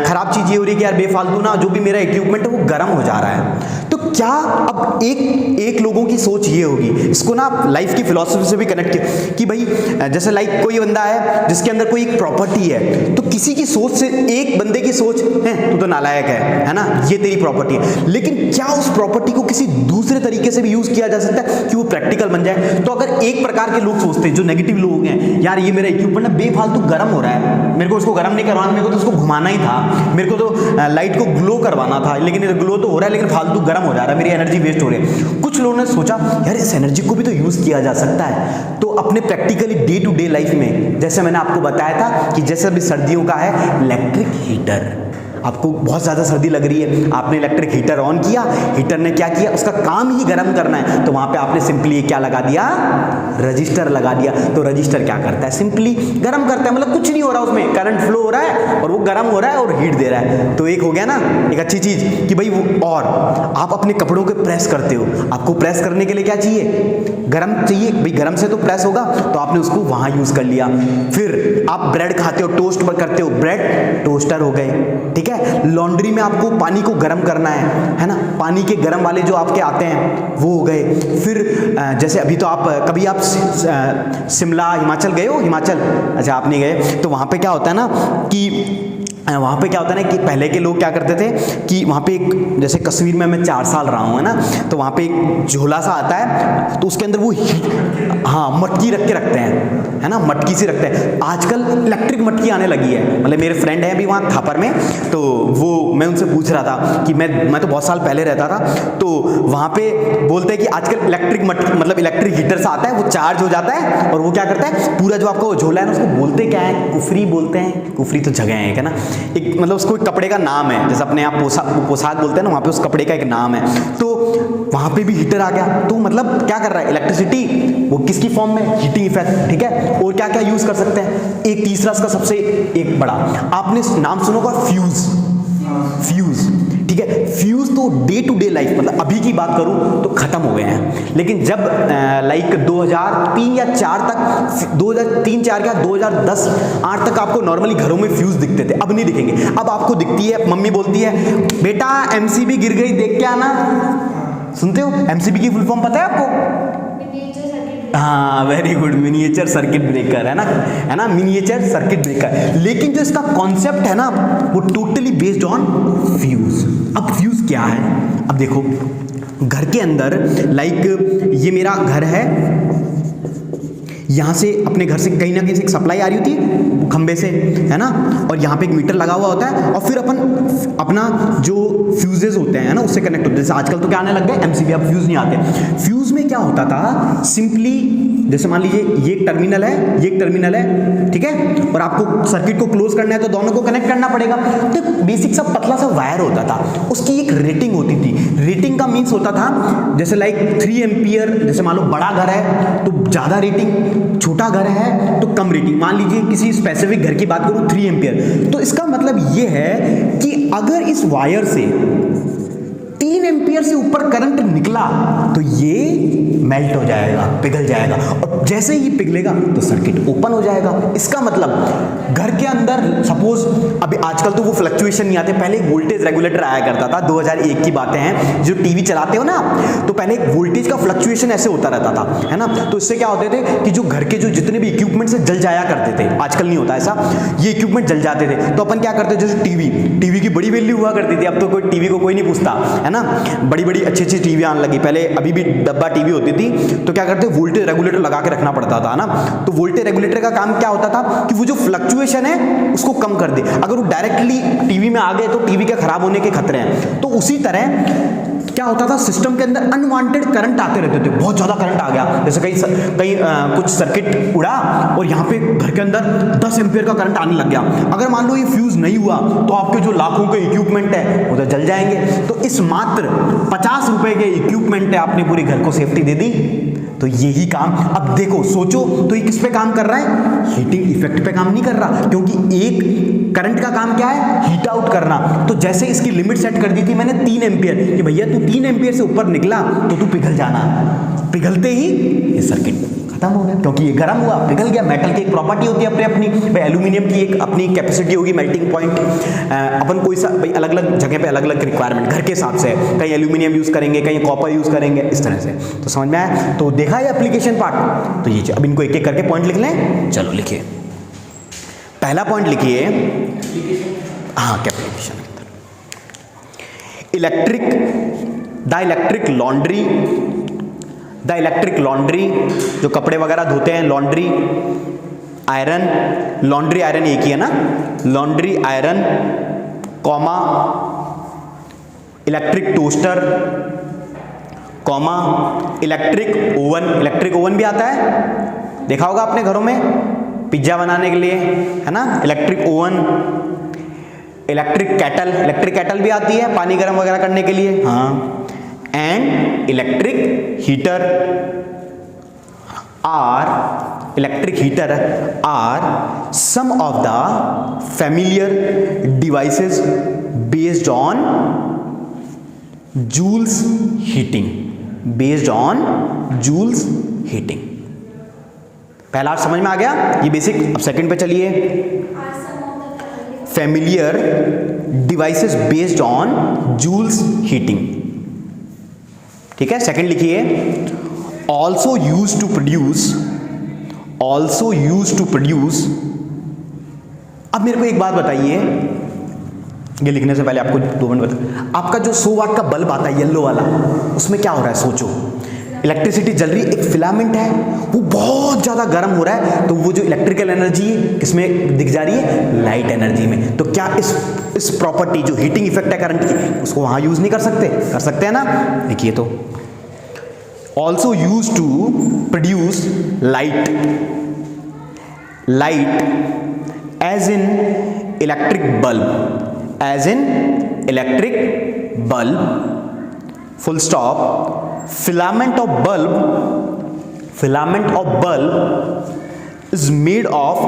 खराब चीज ये हो रही है कि यार बेफालतू ना जो भी मेरा इक्विपमेंट है वो गर्म हो जा रहा है। तो क्या अब एक लोगों की सोच ये होगी, इसको ना लाइफ की फिलॉसफी से भी कनेक्ट कि भाई जैसे लाइक कोई बंदा है जिसके अंदर कोई एक प्रॉपर्टी है, तो किसी की सोच से एक बंदे की सोच है तू तो नालायक है ना, ये तेरी प्रॉपर्टी है। लेकिन क्या उस प्रॉपर्टी को किसी दूसरे तरीके से भी यूज किया जा सकता है कि वो प्रैक्टिकल बन जाए? तो अगर एक प्रकार के लोग सोचते हैं, जो नेगेटिव लोग हैं, यार ये मेरा इक्विपमेंट ना बेफालतू गर्म हो रहा है, मेरे को इसको गर्म नहीं करवाना, मेरे को तो इसको घुमाना ही था, मेरे को तो लाइट को ग्लो करवाना था, लेकिन ग्लो तो हो रहा है लेकिन फालतू गर्म हो जा रहा है, मेरी एनर्जी वेस्ट हो रही है। कुछ लोगों ने सोचा यार इस एनर्जी को भी तो यूज किया जा सकता है। तो अपने practically day to day life में, जैसे मैंने आपको बताया था कि जैसे अभी सर्दियों का है इलेक्ट्रिक हीटर, आपको बहुत ज़्यादा सर्दी लग रही है, आपने इलेक्ट्रिक हीटर ऑन किया, हीटर ने क्या किया, उसका काम ही गर्म करना है, तो वहाँ पे आपने सिंपली क्या लगा दिया, रजिस्टर लगा दिया। तो रजिस्टर क्या करता है, सिंपली गर्म करता है, मतलब कुछ नहीं हो रहा, उसमें करंट फ्लो हो रहा है और वो गर्म हो रहा है और हीट दे रहा है। तो एक हो गया ना एक अच्छी चीज़ कि भाई वो। और आप अपने कपड़ों को प्रेस करते हो, आपको प्रेस करने के लिए क्या चाहिए, गर्म चाहिए भाई, गर्म से तो प्रेस होगा, तो आपने उसको वहाँ यूज़ कर लिया। फिर आप ब्रेड खाते हो, टोस्ट पर करते हो, ब्रेड टोस्टर हो गए, ठीक है। लॉन्ड्री में आपको पानी को गर्म करना है ना, पानी के गर्म वाले जो आपके आते हैं वो हो गए। फिर जैसे अभी तो आप कभी आप शिमला हिमाचल गए हो, हिमाचल अच्छा आप नहीं गए, तो वहाँ पे क्या होता है ना कि वहाँ पे क्या होता है ना कि पहले के लोग क्या करते थे कि वहाँ पे एक, जैसे कश्मीर में मैं 4 साल रहा हूँ है ना, तो वहाँ पे एक झोला सा आता है, तो उसके अंदर वो हाँ मटकी रख के रखते हैं, है ना, मटकी से रखते हैं। आजकल इलेक्ट्रिक मटकी आने लगी है, मतलब मेरे फ्रेंड हैं अभी वहाँ थापर में, तो वो मैं उनसे पूछ रहा था कि मैं तो बहुत साल पहले रहता था, तो वहाँ पे बोलते हैं कि आजकल इलेक्ट्रिक मटकी मतलब इलेक्ट्रिक हीटर सा आता है, वो चार्ज हो जाता है और वो क्या करता है पूरा जो आपका झोला है ना, उसको बोलते क्या है, कुफरी बोलते हैं, कुफरी तो जगह है ना, एक मतलब उसको एक कपड़े का नाम है, जैसे अपने आप पोशाक बोलते हैं ना, वहाँ पे उस कपड़े का एक नाम है। तो वहाँ पे भी हीटर आ गया, तो मतलब क्या कर रहा है, इलेक्ट्रिसिटी वो किसकी फॉर्म में, हीटिंग इफेक्ट, ठीक है। और क्या क्या यूज कर सकते हैं, एक तीसरा इसका सबसे एक बड़ा, आपने नाम सुना होगा फ्यूज, ठीक है। फ्यूज तो डे टू डे लाइफ, मतलब अभी की बात करूं तो खत्म हो गए हैं, लेकिन जब लाइक 2003 या 4 तक, 2003-4 या 2010-8 तक आपको नॉर्मली घरों में फ्यूज दिखते थे, अब नहीं दिखेंगे। अब आपको दिखती है, मम्मी बोलती है बेटा एमसीबी गिर गई देख के आना, सुनते हो, एमसीबी की फुल फॉर्म पता है आपको? हाँ very good, miniature circuit breaker, है ना, मिनिएचर सर्किट ब्रेकर। लेकिन जो इसका कॉन्सेप्ट है ना वो टोटली बेस्ड ऑन फ्यूज। अब फ्यूज क्या है, अब देखो घर के अंदर लाइक ये मेरा घर है, यहाँ से अपने घर से कहीं ना कहीं से एक सप्लाई आ रही होती है खंबे से, है ना, और यहाँ पे एक मीटर लगा हुआ होता है, और फिर अपन अपना जो फ्यूजेस होते हैं ना उससे कनेक्ट होते हैं। जैसे आजकल तो क्या आने लग गए एमसीबी, अब फ्यूज नहीं आते। फ्यूज में क्या होता था, सिंपली जैसे मान लीजिए ये एक टर्मिनल है, ये एक टर्मिनल है, ठीक है, और आपको सर्किट को क्लोज करना है तो दोनों को कनेक्ट करना पड़ेगा। तो बेसिक सा पतला सा वायर होता था, उसकी एक रेटिंग होती थी। रेटिंग का मीन्स होता था जैसे लाइक 3 एम्पियर, जैसे मान लो बड़ा घर है तो ज़्यादा रेटिंग, छोटा घर है तो कम रेटिंग। मान लीजिए किसी स्पेसिफिक घर की बात करूँ 3 एम्पियर, तो इसका मतलब ये है कि अगर इस वायर से 3 एम्पियर एम्पियर से ऊपर करंट निकला तो ये मेल्ट हो जाएगा, पिघल जाएगा, और जैसे ही पिघलेगा तो सर्किट ओपन हो जाएगा। इसका मतलब घर के अंदर सपोज, अभी आजकल तो वो फ्लक्चुएशन नहीं आते, पहले एक वोल्टेज रेगुलेटर आया करता था, 2001 की बातें हैं, जो टीवी चलाते हो ना, तो पहले एक वोल्टेज का फ्लक्चुएशन ऐसे होता रहता था, है ना। तो इससे क्या होते थे कि जो घर के जो जितने भी इक्विपमेंट से जल जाया करते थे, आजकल नहीं होता ऐसा, ये इक्विपमेंट जल जाते थे, तो अपन क्या करते थे, जैसे टीवी की बड़ी वैल्यू हुआ करती थी, अब तो कोई टीवी को कोई नहीं पूछता, है ना। बड़ी बड़ी अच्छी अच्छी टीवी आने लगी, पहले अभी भी डब्बा टीवी होती थी, तो क्या करते, वोल्टेज रेगुलेटर लगा के रखना पड़ता था ना। तो वोल्टेज रेगुलेटर का काम क्या होता था कि वो जो फ्लक्चुएशन है उसको कम कर दे, अगर वो डायरेक्टली टीवी में आ गए तो टीवी के खराब होने के खतरे हैं। तो उसी तरह क्या होता था, सिस्टम के अंदर अनवांटेड करंट आते रहते थे, बहुत ज्यादा करंट आ गया, जैसे कहीं कुछ सर्किट उड़ा और यहाँ पे घर के अंदर 10 एम्पियर का करंट आने लग गया, अगर मान लो ये फ्यूज नहीं हुआ तो आपके जो लाखों के इक्विपमेंट है वो तो जल जाएंगे। तो इस मात्र 50 रुपए के इक्विपमेंट है, आपने पूरे घर को सेफ्टी दे दी। तो यही काम, अब देखो सोचो, तो ये किस पे काम कर रहा है, हीटिंग इफेक्ट पे काम नहीं कर रहा, क्योंकि एक करंट का काम क्या है, हीट आउट करना। तो जैसे इसकी लिमिट सेट कर दी थी मैंने 3 एम्पियर कि भैया तू 3 एम्पियर से ऊपर निकला तो तू पिघल जाना, पिघलते ही ये सर्किट खत्म हो गया, क्योंकि ये गर्म हुआ, पिघल गया। मेटल की एक प्रॉपर्टी होती है अपनी अपनी, भाई एल्यूमिनियम की एक अपनी कैपेसिटी होगी, मेल्टिंग पॉइंट। अपन कोई सा भाई अलग अलग जगह पे अलग अलग रिक्वायरमेंट घर के हिसाब से, कहीं एल्यूमिनियम यूज करेंगे, कहीं कॉपर यूज करेंगे, इस तरह से। तो समझ में आया, तो देखा है एप्लीकेशन पार्ट। तो ये अब इनको एक एक करके पॉइंट लिख लें, चलो लिखिए। पहला पॉइंट लिखिए, हाँ कैपेसिटेशन, द इलेक्ट्रिक लॉन्ड्री, जो कपड़े वगैरह धोते हैं, लॉन्ड्री आयरन एक ही है ना, laundry iron comma electric toaster comma electric oven भी आता है, देखा होगा अपने घरों में पिज्जा बनाने के लिए, है ना, इलेक्ट्रिक ओवन। इलेक्ट्रिक कैटल भी आती है पानी गर्म वगैरह करने के लिए, हाँ। And electric heater are some of the familiar devices based on Joule's heating. पहला आप समझ में आ गया, ये बेसिक। अब सेकंड पे चलिए, familiar devices based on Joule's heating, ठीक है। सेकंड लिखिए, ऑल्सो यूज टू प्रोड्यूस। अब मेरे को एक बात बताइए, ये लिखने से पहले आपको 2 मिनट बता, आपका जो 100 वाट का बल्ब आता है येलो वाला, उसमें क्या हो रहा है, सोचो, इलेक्ट्रिसिटी जल रही है, एक फिलामेंट है, वो बहुत ज़्यादा गर्म हो रहा है, तो वो जो इलेक्ट्रिकल एनर्जी किसमें दिख जा रही है, लाइट एनर्जी में। तो क्या इस प्रॉपर्टी जो हीटिंग इफेक्ट है करंट की, उसको वहाँ यूज़ नहीं कर सकते हैं ना। देखिए, तो also use to produce light as in electric bulb, full stop. Filament of bulb is made of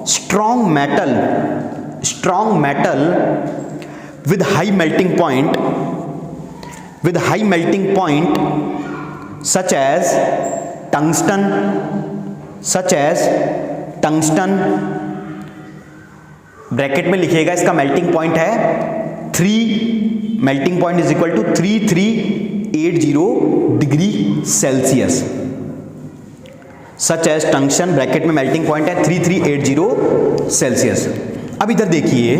strong metal with high melting point such as tungsten, bracket में लिखिएगा, इसका मेल्टिंग पॉइंट है 3, melting point is equal to 3380 degree Celsius, such as tungsten, bracket में melting point है 3380 Celsius. अब इधर देखिए,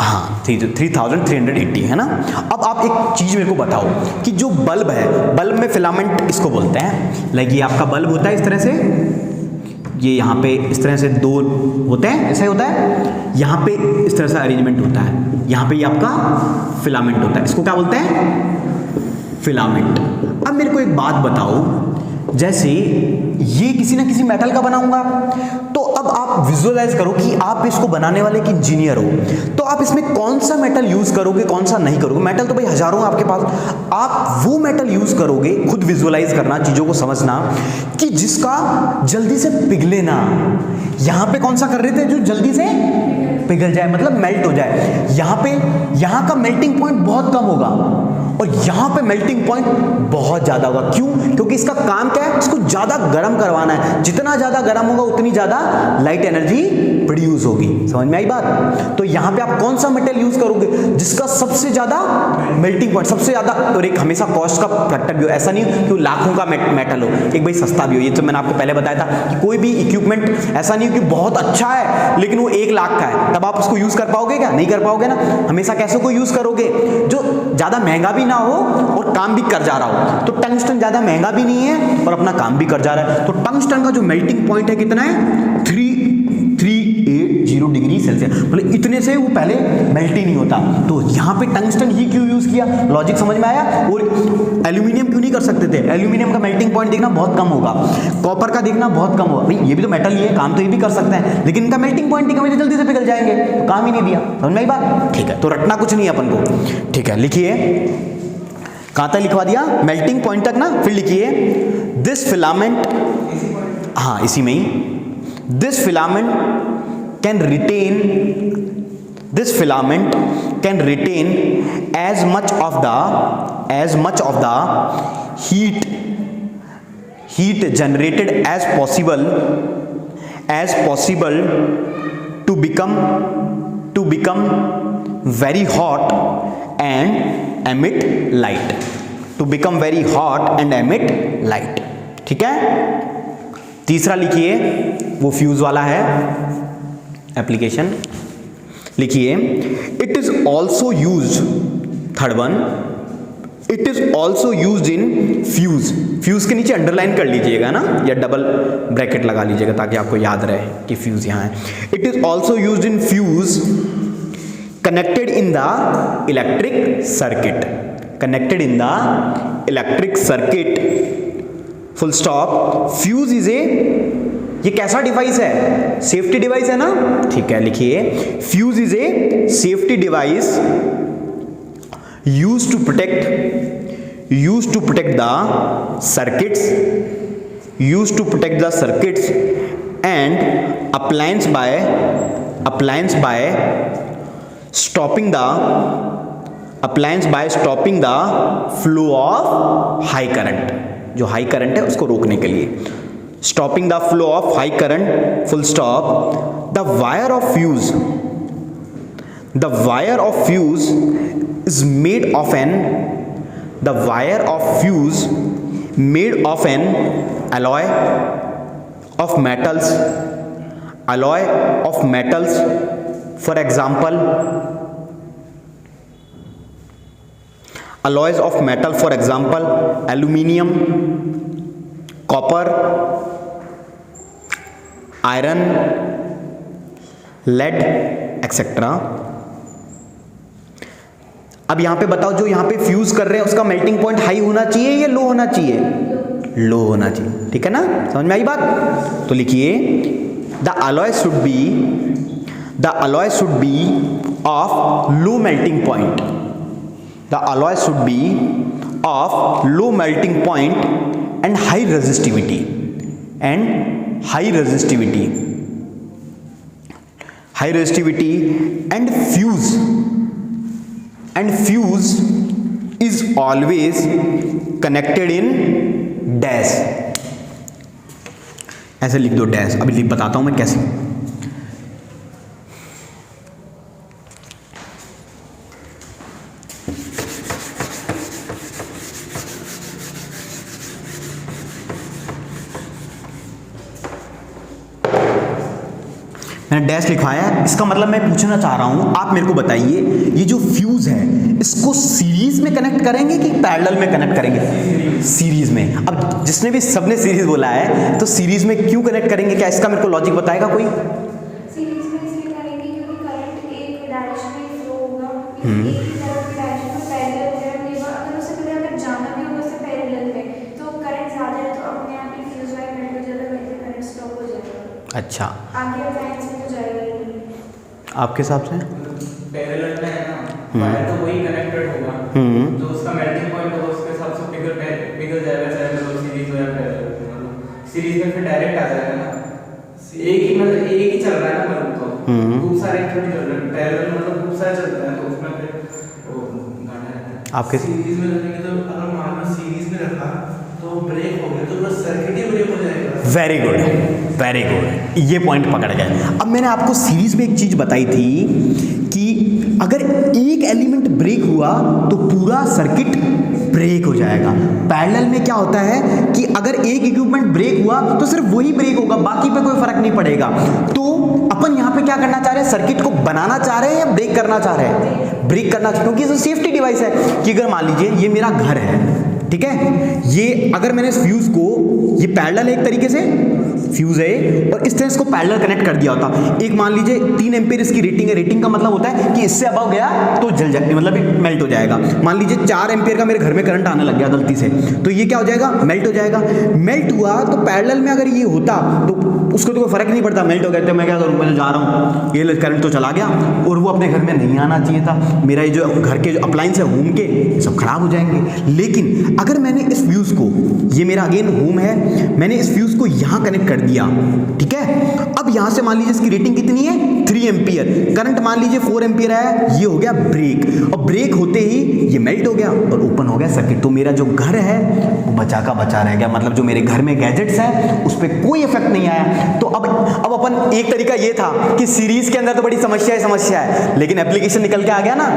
हाँ 3380 है ना। अब आप एक चीज मेरे को बताओ कि जो बल्ब है, बल्ब में फिलामेंट इसको बोलते हैं, लाइक ये आपका बल्ब होता है इस तरह से, ये यहाँ पे इस तरह से 2 होते हैं, ऐसे होता है, यहाँ पे इस तरह से अरेंजमेंट होता है, यहाँ पे ये आपका फिलामेंट होता है, इसको क्या बोलते हैं, फिलामेंट। अब मेरे को एक बात बताओ जैसे ये किसी ना किसी मेटल का बनाऊंगा, तो अब आप विजुअलाइज करो कि आप इसको बनाने वाले एक इंजीनियर हो, तो आप इसमें कौन सा मेटल यूज करोगे, कौन सा नहीं करोगे। मेटल तो भाई हजारों हैं आपके पास, आप वो मेटल यूज करोगे। खुद विजुअलाइज करना, चीजों को समझना कि जिसका जल्दी से पिघले ना। यहां पे कौन सा कर रहे थे, जो जल्दी से पिघल जाए, मतलब मेल्ट हो जाए। यहां का मेल्टिंग पॉइंट बहुत कम होगा और यहां पे मेल्टिंग पॉइंट बहुत ज्यादा होगा। क्यों? क्योंकि इसका काम क्या है, इसको ज्यादा गर्म करवाना है। जितना ज्यादा गर्म होगा उतनी ज्यादा लाइट एनर्जी प्रोड्यूस होगी। समझ में आई बात? तो यहां पे आप कौन सा मेटल यूज करोगे जिसका सबसे ज्यादा मेल्टिंग पॉइंट सबसे ज्यादा, और एक हमेशा कॉस्ट का फैक्टर भी हो। ऐसा नहीं कि लाखों का मेटल हो, एक भाई सस्ता भी हो। ये तो मैंने आपको पहले बताया था कि कोई भी इक्विपमेंट ऐसा नहीं हो कि बहुत अच्छा है लेकिन वो 1 लाख का है, तब आप उसको यूज कर पाओगे क्या? नहीं कर पाओगे ना। हमेशा कैसे को यूज करोगे जो ज्यादा महंगा भी ना हो और काम भी कर जा रहा हो। तो टंगस्टन ज्यादा महंगा भी नहीं है और अपना काम भी कर जा रहा है। तो टंगस्टन का जो मेल्टिंग पॉइंट है कितना है, 380 डिग्री सेल्सियस, मतलब इतने से वो पहले मेल्ट ही नहीं होता। तो यहां पे टंगस्टन ही क्यों यूज किया, लॉजिक समझ में आया? और एल्यूमिनियम क्यों नहीं कर सकते थे? एल्यूमिनियम का मेल्टिंग पॉइंट देखना बहुत कम होगा, कॉपर का देखना बहुत कम होगा। भाई ये भी तो मेटल ही है, काम तो ये भी कर सकते हैं, लेकिन इनका मेल्टिंग पॉइंट ही कम है, जल्दी से पिघल जाएंगे, तो काम ही नहीं दिया। समझ में आई बात? ठीक है, तो रटना कुछ नहीं है अपन को। ठीक है, लिखिए, कहां तक लिखवा दिया, मेल्टिंग पॉइंट तक ना। फिर लिखिए दिस फिलामेंट, हाँ इसी में ही, this filament can retain as much of the heat generated as possible to become very hot and emit light। ठीक है, तीसरा लिखिए, वो फ्यूज वाला है एप्लीकेशन। लिखिए it is also use, third one, it is also use in fuse. Fuse के नीचे अंडरलाइन कर लीजिएगा ना, या डबल ब्रैकेट लगा लीजिएगा ताकि आपको याद रहे कि फ्यूज यहां है। It is also use in fuse connected in the electric circuit, connected in the electric circuit, full stop. Fuse is ए, ये कैसा डिवाइस है, सेफ्टी डिवाइस है ना। ठीक है, लिखिए fuse is a safety device used to protect the circuits and appliance by stopping the flow of high current. जो high current है उसको रोकने के लिए, stopping the flow of high current, full stop। the wire of fuse is made of an alloy of metals, for example alloys of metal, for example aluminium, copper, iron, lead etcetera. अब यहां पे बताओ, जो यहां पे fuse कर रहे हैं उसका मेल्टिंग पॉइंट हाई होना चाहिए या लो होना चाहिए? लो होना चाहिए। ठीक है ना, समझ में आई बात? तो लिखिए the alloy should be of low melting point, the alloy should be of low melting point and high resistivity and high resistivity and fuse is always connected in dash। ऐसे लिख दो डैश। अभी बताता हूं मैं कैसे। मैंने डैश लिखवाया है, इसका मतलब मैं पूछना चाह रहा हूं, आप मेरे को बताइए ये जो फ्यूज है इसको सीरीज में कनेक्ट करेंगे कि पैरेलल में कनेक्ट करेंगे? सीरीज में। अब जिसने भी सबने सीरीज बोला है तो सीरीज में क्यों कनेक्ट करेंगे, क्या इसका मेरे को लॉजिक बताएगा कोई? सीरीज में इसलिए करेंगे क्योंकि करंट एक डायरेक्शन में फ्लो होगा, एक ही तरफ की डायरेक्शन में पैरेलल वगैरह नहीं होगा। अगर उससे पहले अगर जाना भी होगा उससे पैरेलल में तो करंट ज़्यादा है तो अपने आप अच्छा, आगे अप्लायंस में तो जाएगा ही नहीं। आपके हिसाब से? पैरेलल में है ना, वायर तो वही कनेक्टेड होगा, तो उसका मेल्टिंग पॉइंट होगा, उसके हिसाब से पिघल जाएगा, चाहे मतलब सीरीज हो या पैरेलल। मतलब सीरीज में फिर डायरेक्ट आ जाएगा ना, एक ही चल रहा है ना, मतलब तो खूब सारे थोड़ी चल रहे हैं, पैरेलल मतलब खूब सारे चलते हैं, तो उसमें फिर वो गाना रहता है। आपके सीरीज में रखेंगे तो अगर मान लो सीरीज में रखा तो ब्रेक हो गया तो पूरा सर्किट ही ब्रेक हो जाएगा। वेरी गुड, वेरी गुड, ये पॉइंट पकड़ गए। अब मैंने आपको सीरीज में एक चीज बताई थी कि अगर एक एलिमेंट ब्रेक हुआ तो पूरा सर्किट ब्रेक हो जाएगा। पैरेलल में क्या होता है कि अगर एक इक्विपमेंट ब्रेक हुआ तो सिर्फ वही ब्रेक होगा, बाकी पे कोई फर्क नहीं पड़ेगा। तो अपन यहाँ पे क्या करना चाह रहे हैं, सर्किट को बनाना चाह रहे हैं या ब्रेक करना चाह रहे हैं? ब्रेक करना चाह रहे हैं, क्योंकि ये सेफ्टी डिवाइस है कि अगर मान लीजिए ये मेरा घर है, ठीक है, ये अगर मैंने इस फ्यूज को, ये पैरेलल है एक तरीके से, फ्यूज है, और इस तरह इसको पैरेलल कनेक्ट कर दिया होता, एक मान लीजिए 3 एम्पीयर इसकी रेटिंग है, रेटिंग का मतलब होता है कि इससे अबव गया तो जल जाए, मतलब मेल्ट हो जाएगा। मान लीजिए 4 एम्पीयर का मेरे घर में करंट आने लग गया गलती से, तो ये क्या हो जाएगा, मेल्ट हो जाएगा। मेल्ट हुआ तो पैरेलल में अगर ये होता तो उसको तो कोई फर्क नहीं पड़ता, मेल्ट हो गया तो मैं क्या करूँ, मैं जा रहा हूँ, ये करंट तो चला गया और वो अपने घर में नहीं आना चाहिए था, मेरा ये जो घर के जो अप्लायंस है होम के सब खराब हो जाएंगे। लेकिन अगर मैंने इस फ्यूज को, ये मेरा अगेन होम है, मैंने इस फ्यूज को यहाँ कनेक्ट कर दिया, ठीक है, अब यहाँ से मान लीजिए इसकी रेटिंग कितनी है, 3 एम्पीयर, करंट मान लीजिए 4 एम्पीयर है, ये हो गया ब्रेक, और ब्रेक होते ही ये मेल्ट हो गया और ओपन हो गया सर्किट। तो मेरा जो घर है वो बचा का बचा रह गया, मतलब जो मेरे घर में गैजेट्स हैं उस पर कोई इफेक्ट नहीं आया। तो अब अपन, एक तरीका ये था कि सीरीज के अंदर तो बड़ी समस्या है, लेकिन एप्लीकेशन निकल के आ गया ना,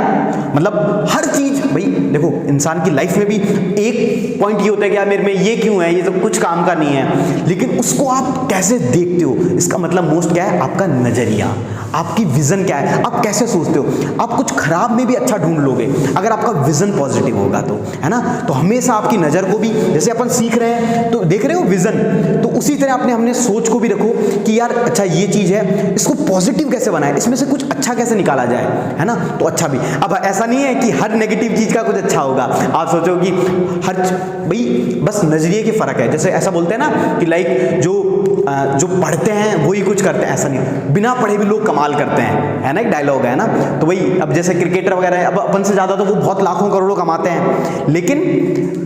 मतलब हर चीज, भाई देखो इंसान की लाइफ में भी एक पॉइंट ये होता है कि यार मेरे में ये क्यों है, ये तो कुछ काम का नहीं है, लेकिन उसको आप कैसे देखते हो, इसका मतलब मोस्ट क्या है, आपका नजरिया, आपकी विजन क्या है, आप कैसे सोचते हो। आप कुछ खराब में भी अच्छा ढूंढ लोगे अगर आपका विजन पॉजिटिव होगा तो, है ना। तो हमेशा आपकी नज़र को भी, जैसे अपन सीख रहे हैं तो देख रहे हो विजन, तो उसी तरह हमने सोच को भी रखो कि यार अच्छा ये चीज़ है, इसको पॉजिटिव कैसे बनाए, इसमें से कुछ अच्छा कैसे निकाला जाए, है ना। तो अच्छा भी, अब ऐसा नहीं है कि हर नेगेटिव चीज़ का कुछ अच्छा होगा, आप सोचो कि हर, भाई बस नजरिए की फ़र्क है। जैसे ऐसा बोलते हैं ना कि लाइक जो पढ़ते हैं वही कुछ करते हैं, ऐसा नहीं, बिना पढ़े भी लोग कमाल करते हैं, है ना, एक डायलॉग है ना। तो वही, अब जैसे क्रिकेटर वगैरह है, अब अपन से ज़्यादा तो वो बहुत लाखों करोड़ों कमाते हैं, लेकिन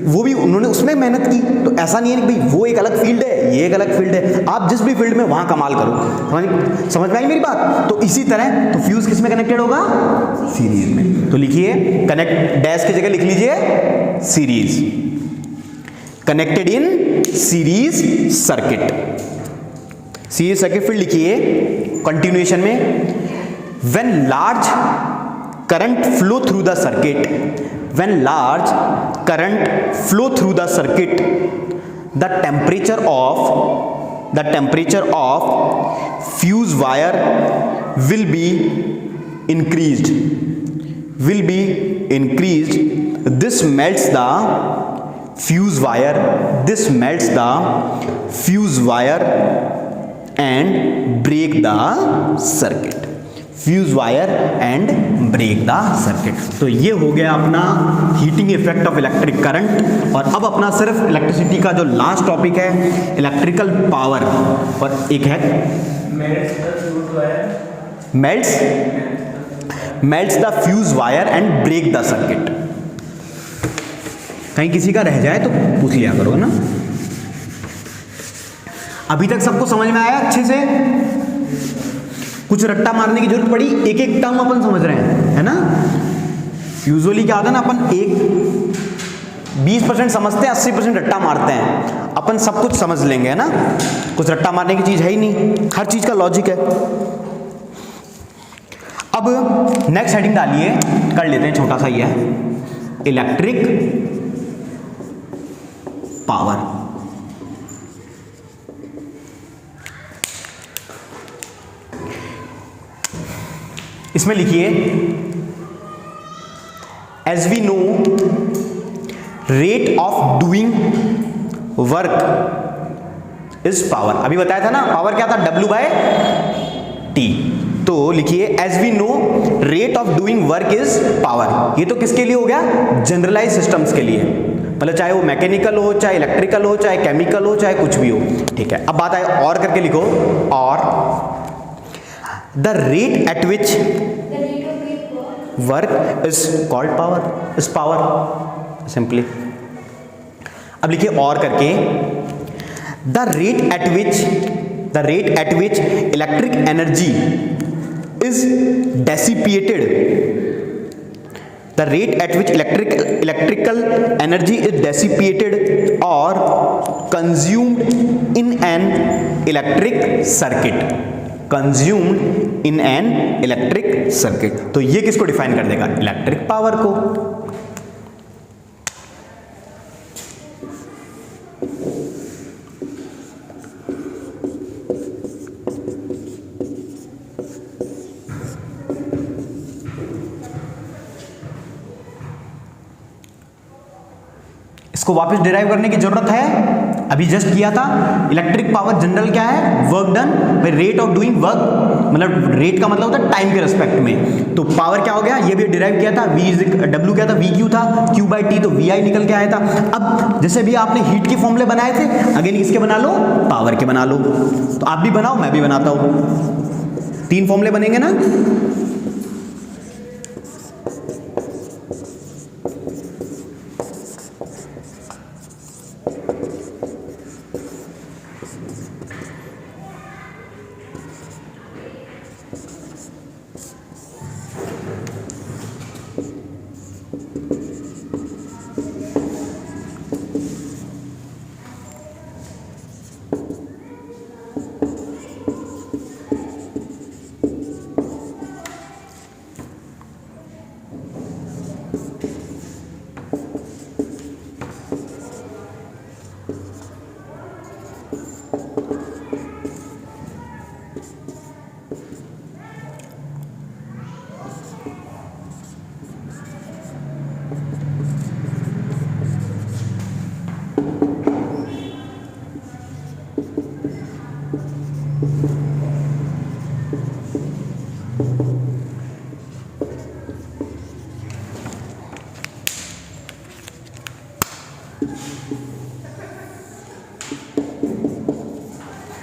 वो भी उन्होंने उसमें मेहनत की, तो ऐसा नहीं है कि भाई वो एक अलग फील्ड है, ये एक अलग फील्ड है, आप जिस भी फील्ड में वहाँ कमाल करो। समझ में आई मेरी बात। तो इसी तरह तो फ्यूज किस में कनेक्टेड होगा, सीरीज में। तो लिखिए कनेक्ट, डैश की जगह लिख लीजिए series, connected in series circuit, series circuit. फिर लिखिए कंटिन्यूएशन में, when large current flow through the circuit, when large current flow through the circuit, the temperature of fuse wire will be increased, this melts the fuse wire and break the circuit, तो ये हो गया अपना heating effect of electric current. और अब अपना सिर्फ electricity का जो लास्ट टॉपिक है, इलेक्ट्रिकल पावर, और एक है melts the fuse wire and break the circuit। कहीं किसी का रह जाए तो पूछ लिया करो ना। अभी तक सबको समझ में आया अच्छे से, कुछ रट्टा मारने की जरूरत पड़ी, एक एक टर्म अपन समझ रहे हैं, है ना। यूजुअली क्या होता है ना, अपन 20% समझते हैं, 80% रट्टा मारते हैं। अपन सब कुछ समझ लेंगे, है ना, कुछ रट्टा मारने की चीज है ही नहीं, हर चीज का लॉजिक है। अब नेक्स्ट हेडिंग डालिए, कर लेते हैं, छोटा सा ही है, इलेक्ट्रिक पावर। इसमें लिखिए, as we know rate of doing work is power. अभी बताया था ना, पावर क्या था, W/T। तो लिखिए, as we know rate of doing work is power. ये तो किसके लिए हो गया, जनरलाइज सिस्टम्स के लिए। मतलब चाहे वो मैकेनिकल हो, चाहे इलेक्ट्रिकल हो, चाहे केमिकल हो, चाहे कुछ भी हो, ठीक है। अब बात आए और करके लिखो, और the rate at which The rate of break work work is called power, is power simply. अब लिखिए और करके, the rate at which electric energy is dissipated, the rate at which electrical energy is dissipated और consumed in an electric circuit, consumed in an electric circuit. तो ये किसको define कर देगा? इलेक्ट्रिक पावर को। इसको वापस डिराइव करने की जरूरत है? अभी जस्ट किया था। इलेक्ट्रिक पावर जनरल क्या है? Work done by rate of doing work, मतलब रेट का मतलब होता है टाइम के रेस्पेक्ट में। तो पावर क्या हो गया? ये भी डिराइव किया था, W क्या था? VQ था, Q/T, तो VI निकल के आया था। अब जैसे भी आपने हीट के फॉर्मूले बनाए थे, अगेन इसके बना लो, पावर के बना लो। तो आप भी बनाओ, मैं भी बनाता हूं, 3 फॉर्मूले बनेंगे ना।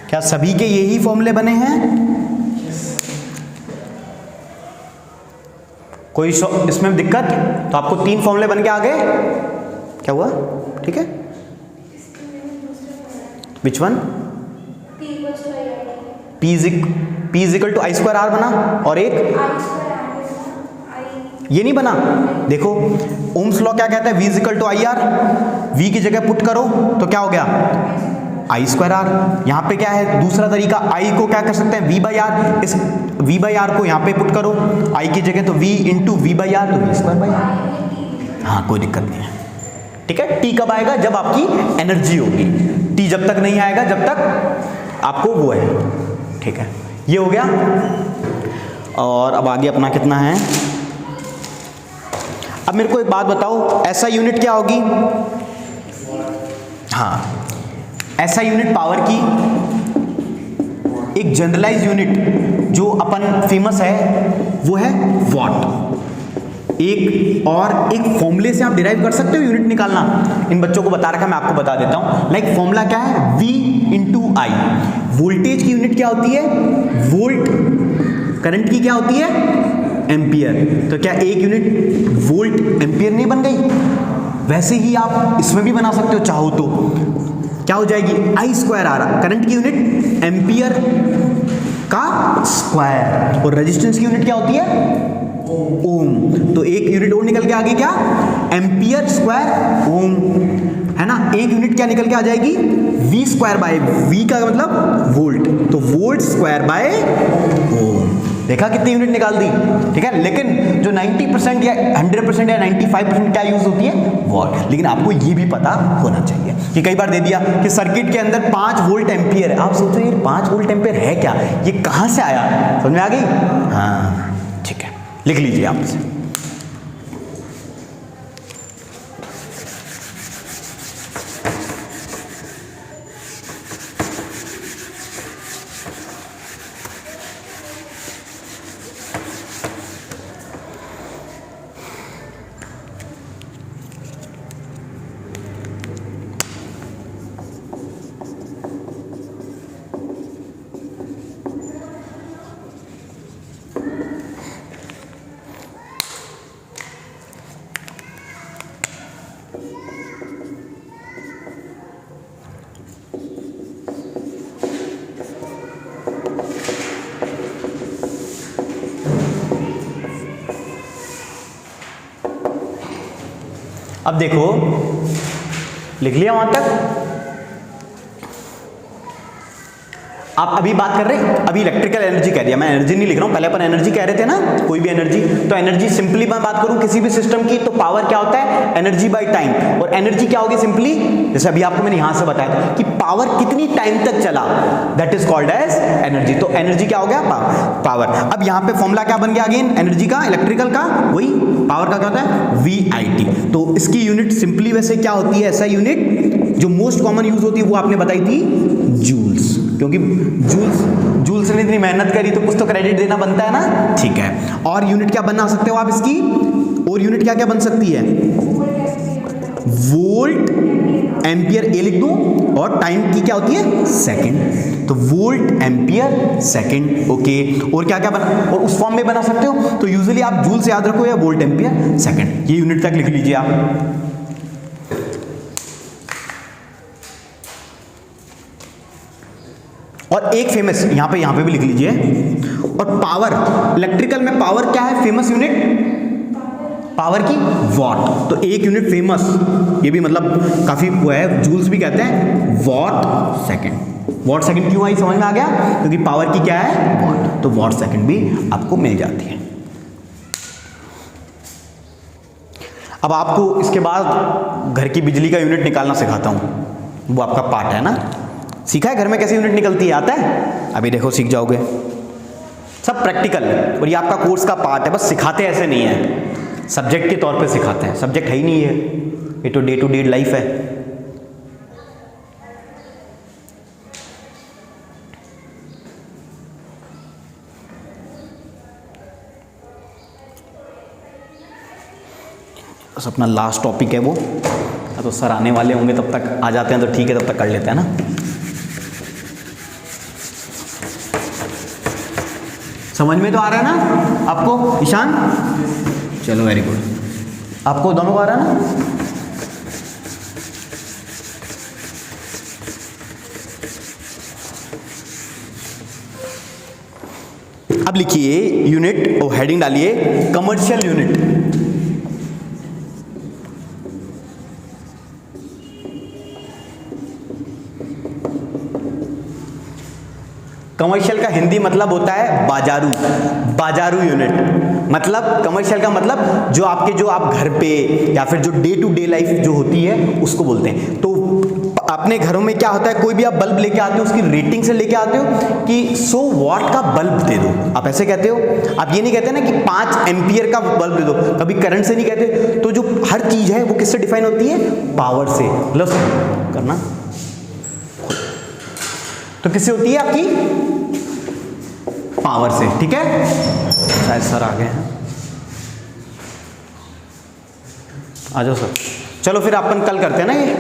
क्या सभी के यही फॉर्मूले बने हैं? कोई इसमें दिक्कत? तो आपको 3 फॉर्मूले बन के आ गए। क्या हुआ? ठीक है। Which one? P is equal to I square R बना, और एक ये नहीं बना। देखो ओम्स लॉ क्या कहता है? V is equal to IR, V की जगह पुट करो तो क्या हो गया? I square R। यहाँ पे क्या है दूसरा तरीका? I को क्या कर सकते हैं? V/R। इस V/R को यहाँ पे पुट करो I की जगह, तो V इंटू V/R, तो V स्क्वायर बाई R। हाँ, कोई दिक्कत नहीं है, ठीक है। T कब आएगा? जब आपकी एनर्जी होगी। T जब तक नहीं आएगा जब तक आपको वो है, ठीक है। ये हो गया। और अब आगे अपना कितना है? अब मेरे को एक बात बताओ, ऐसा यूनिट क्या होगी? हाँ, ऐसा यूनिट पावर की एक जनरलाइज यूनिट जो अपन फेमस है वो है वॉट। एक और एक फॉर्मूले से आप डिराइव कर सकते हो यूनिट निकालना। इन बच्चों को बता रखा, मैं आपको बता देता हूं। लाइक फॉर्मूला क्या है? V into I। वोल्टेज की यूनिट क्या होती है? वोल्ट। करंट की क्या होती है? एम्पियर। तो क्या एक यूनिट वोल्ट एम्पियर नहीं बन गई? वैसे ही आप इसमें भी बना सकते हो चाहो तो। क्या हो जाएगी? I स्क्वायर आ रहा, करंट की यूनिट एम्पियर का स्क्वायर, और रेजिस्टेंस की यूनिट क्या होती है? ओम। तो एक यूनिट और निकल के आ गई, क्या? एम्पियर स्क्वायर ओम, है ना। एक यूनिट क्या निकल के आ जाएगी? V स्क्वायर बाय, V का मतलब वोल्ट, तो वोल्ट स्क्वायर बाय ओम। देखा कितनी यूनिट निकाल दी, ठीक है। लेकिन जो 90% या 100% या 95% क्या यूज होती है? वॉट। लेकिन आपको ये भी पता होना चाहिए कि कई बार दे दिया कि सर्किट के अंदर 5 वोल्ट एम्पियर है। आप सोचो ये 5 वोल्ट एम्पियर है क्या? ये कहां से आया? समझ में आ गई? हाँ, ठीक है, लिख लीजिए आप इसे। अब देखो, लिख लिया वहां तक? आप अभी बात कर रहे हैं, अभी इलेक्ट्रिकल एनर्जी कह दिया, मैं एनर्जी नहीं लिख रहा हूं, पहले अपन एनर्जी कह रहे थे ना, कोई भी एनर्जी। तो एनर्जी सिंपली मैं बात करूं किसी भी सिस्टम की, तो पावर क्या होता है? Energy by time. और एनर्जी क्या होगी सिंपली, जैसे अभी आपको मैंने यहां से बताया था कि पावर कितनी टाइम तक चला, that is called as energy. तो एनर्जी क्या हो गया? पावर। अब यहां पे फॉर्मूला क्या बन गया अगेन एनर्जी का, इलेक्ट्रिकल का, वही पावर का क्या होता है? VIT। तो इसकी यूनिट सिंपली वैसे क्या होती है? ऐसा यूनिट जो मोस्ट कॉमन यूज होती है वो आपने बताई थी, जूल्स। क्योंकि जूल्स ने इतनी मेहनत करी तो कुछ तो क्रेडिट देना बनता है ना, ठीक है। और यूनिट क्या बना सकते हो आप इसकी? और यूनिट क्या क्या बन सकती है? वोल्ट, एम्पियर, ए लिख दूं, और टाइम की क्या होती है? सेकंड। तो वोल्ट, एम्पियर, सेकंड, ओके। और क्या क्या बना, और उस फॉर्म में बना सकते हो, तो यूजुअली आप जूल से याद रखो या वोल्ट, एम्पियर, सेकंड, ये यूनिट तक लिख लीजिए आप। और एक फेमस यहां पे भी लिख लीजिए। और पावर, इलेक्ट्रिकल में पावर क्या है? फेमस यूनिट पावर की, वॉट। तो एक यूनिट फेमस, ये भी मतलब काफी वो है, जूल्स भी कहते हैं, वॉट सेकंड। वॉट सेकंड क्यों आई, समझ में आ गया? क्योंकि पावर की क्या है? वॉट। तो वॉट सेकंड भी आपको मिल जाती है। अब आपको इसके बाद घर की बिजली का यूनिट निकालना सिखाता हूं, वो आपका पार्ट है ना। सीखा है घर में कैसे यूनिट निकलती है? आता है? अभी देखो सीख जाओगे, सब प्रैक्टिकल। और ये आपका कोर्स का पार्ट है, बस सिखाते ऐसे नहीं है, सब्जेक्ट के तौर पे सिखाते हैं। सब्जेक्ट है ही नहीं है, ये तो डे टू डे लाइफ है। बस अपना लास्ट टॉपिक है वो, तो सर आने वाले होंगे, तब तक आ जाते हैं तो ठीक है, तब तक कर लेते हैं ना। समझ में तो आ रहा है ना आपको ईशान? चलो वेरी गुड। आपको दोनों को आ रहा है ना? अब लिखिए यूनिट, और हेडिंग डालिए कमर्शियल यूनिट। कमर्शियल का हिंदी मतलब होता है बाजारू, बाजारू यूनिट। मतलब कमर्शियल का मतलब जो आप घर पे या फिर जो डे टू डे लाइफ जो होती है उसको बोलते हैं। तो अपने घरों में क्या होता है, कोई भी आप बल्ब लेके आते हो, उसकी रेटिंग से लेके आते हो कि 100 वॉट का बल्ब दे दो, आप ऐसे कहते हो। आप ये नहीं कहते ना कि 5 एम्पियर का बल्ब दे दो, कभी करंट से नहीं कहते। तो जो हर चीज है वो किससे डिफाइन होती है? पावर से। मतलब करना तो किससे होती है? आपकी पावर से, ठीक है। शायद सर आ गए हैं, आ जाओ सर। चलो फिर अपन कल करते हैं ना ये।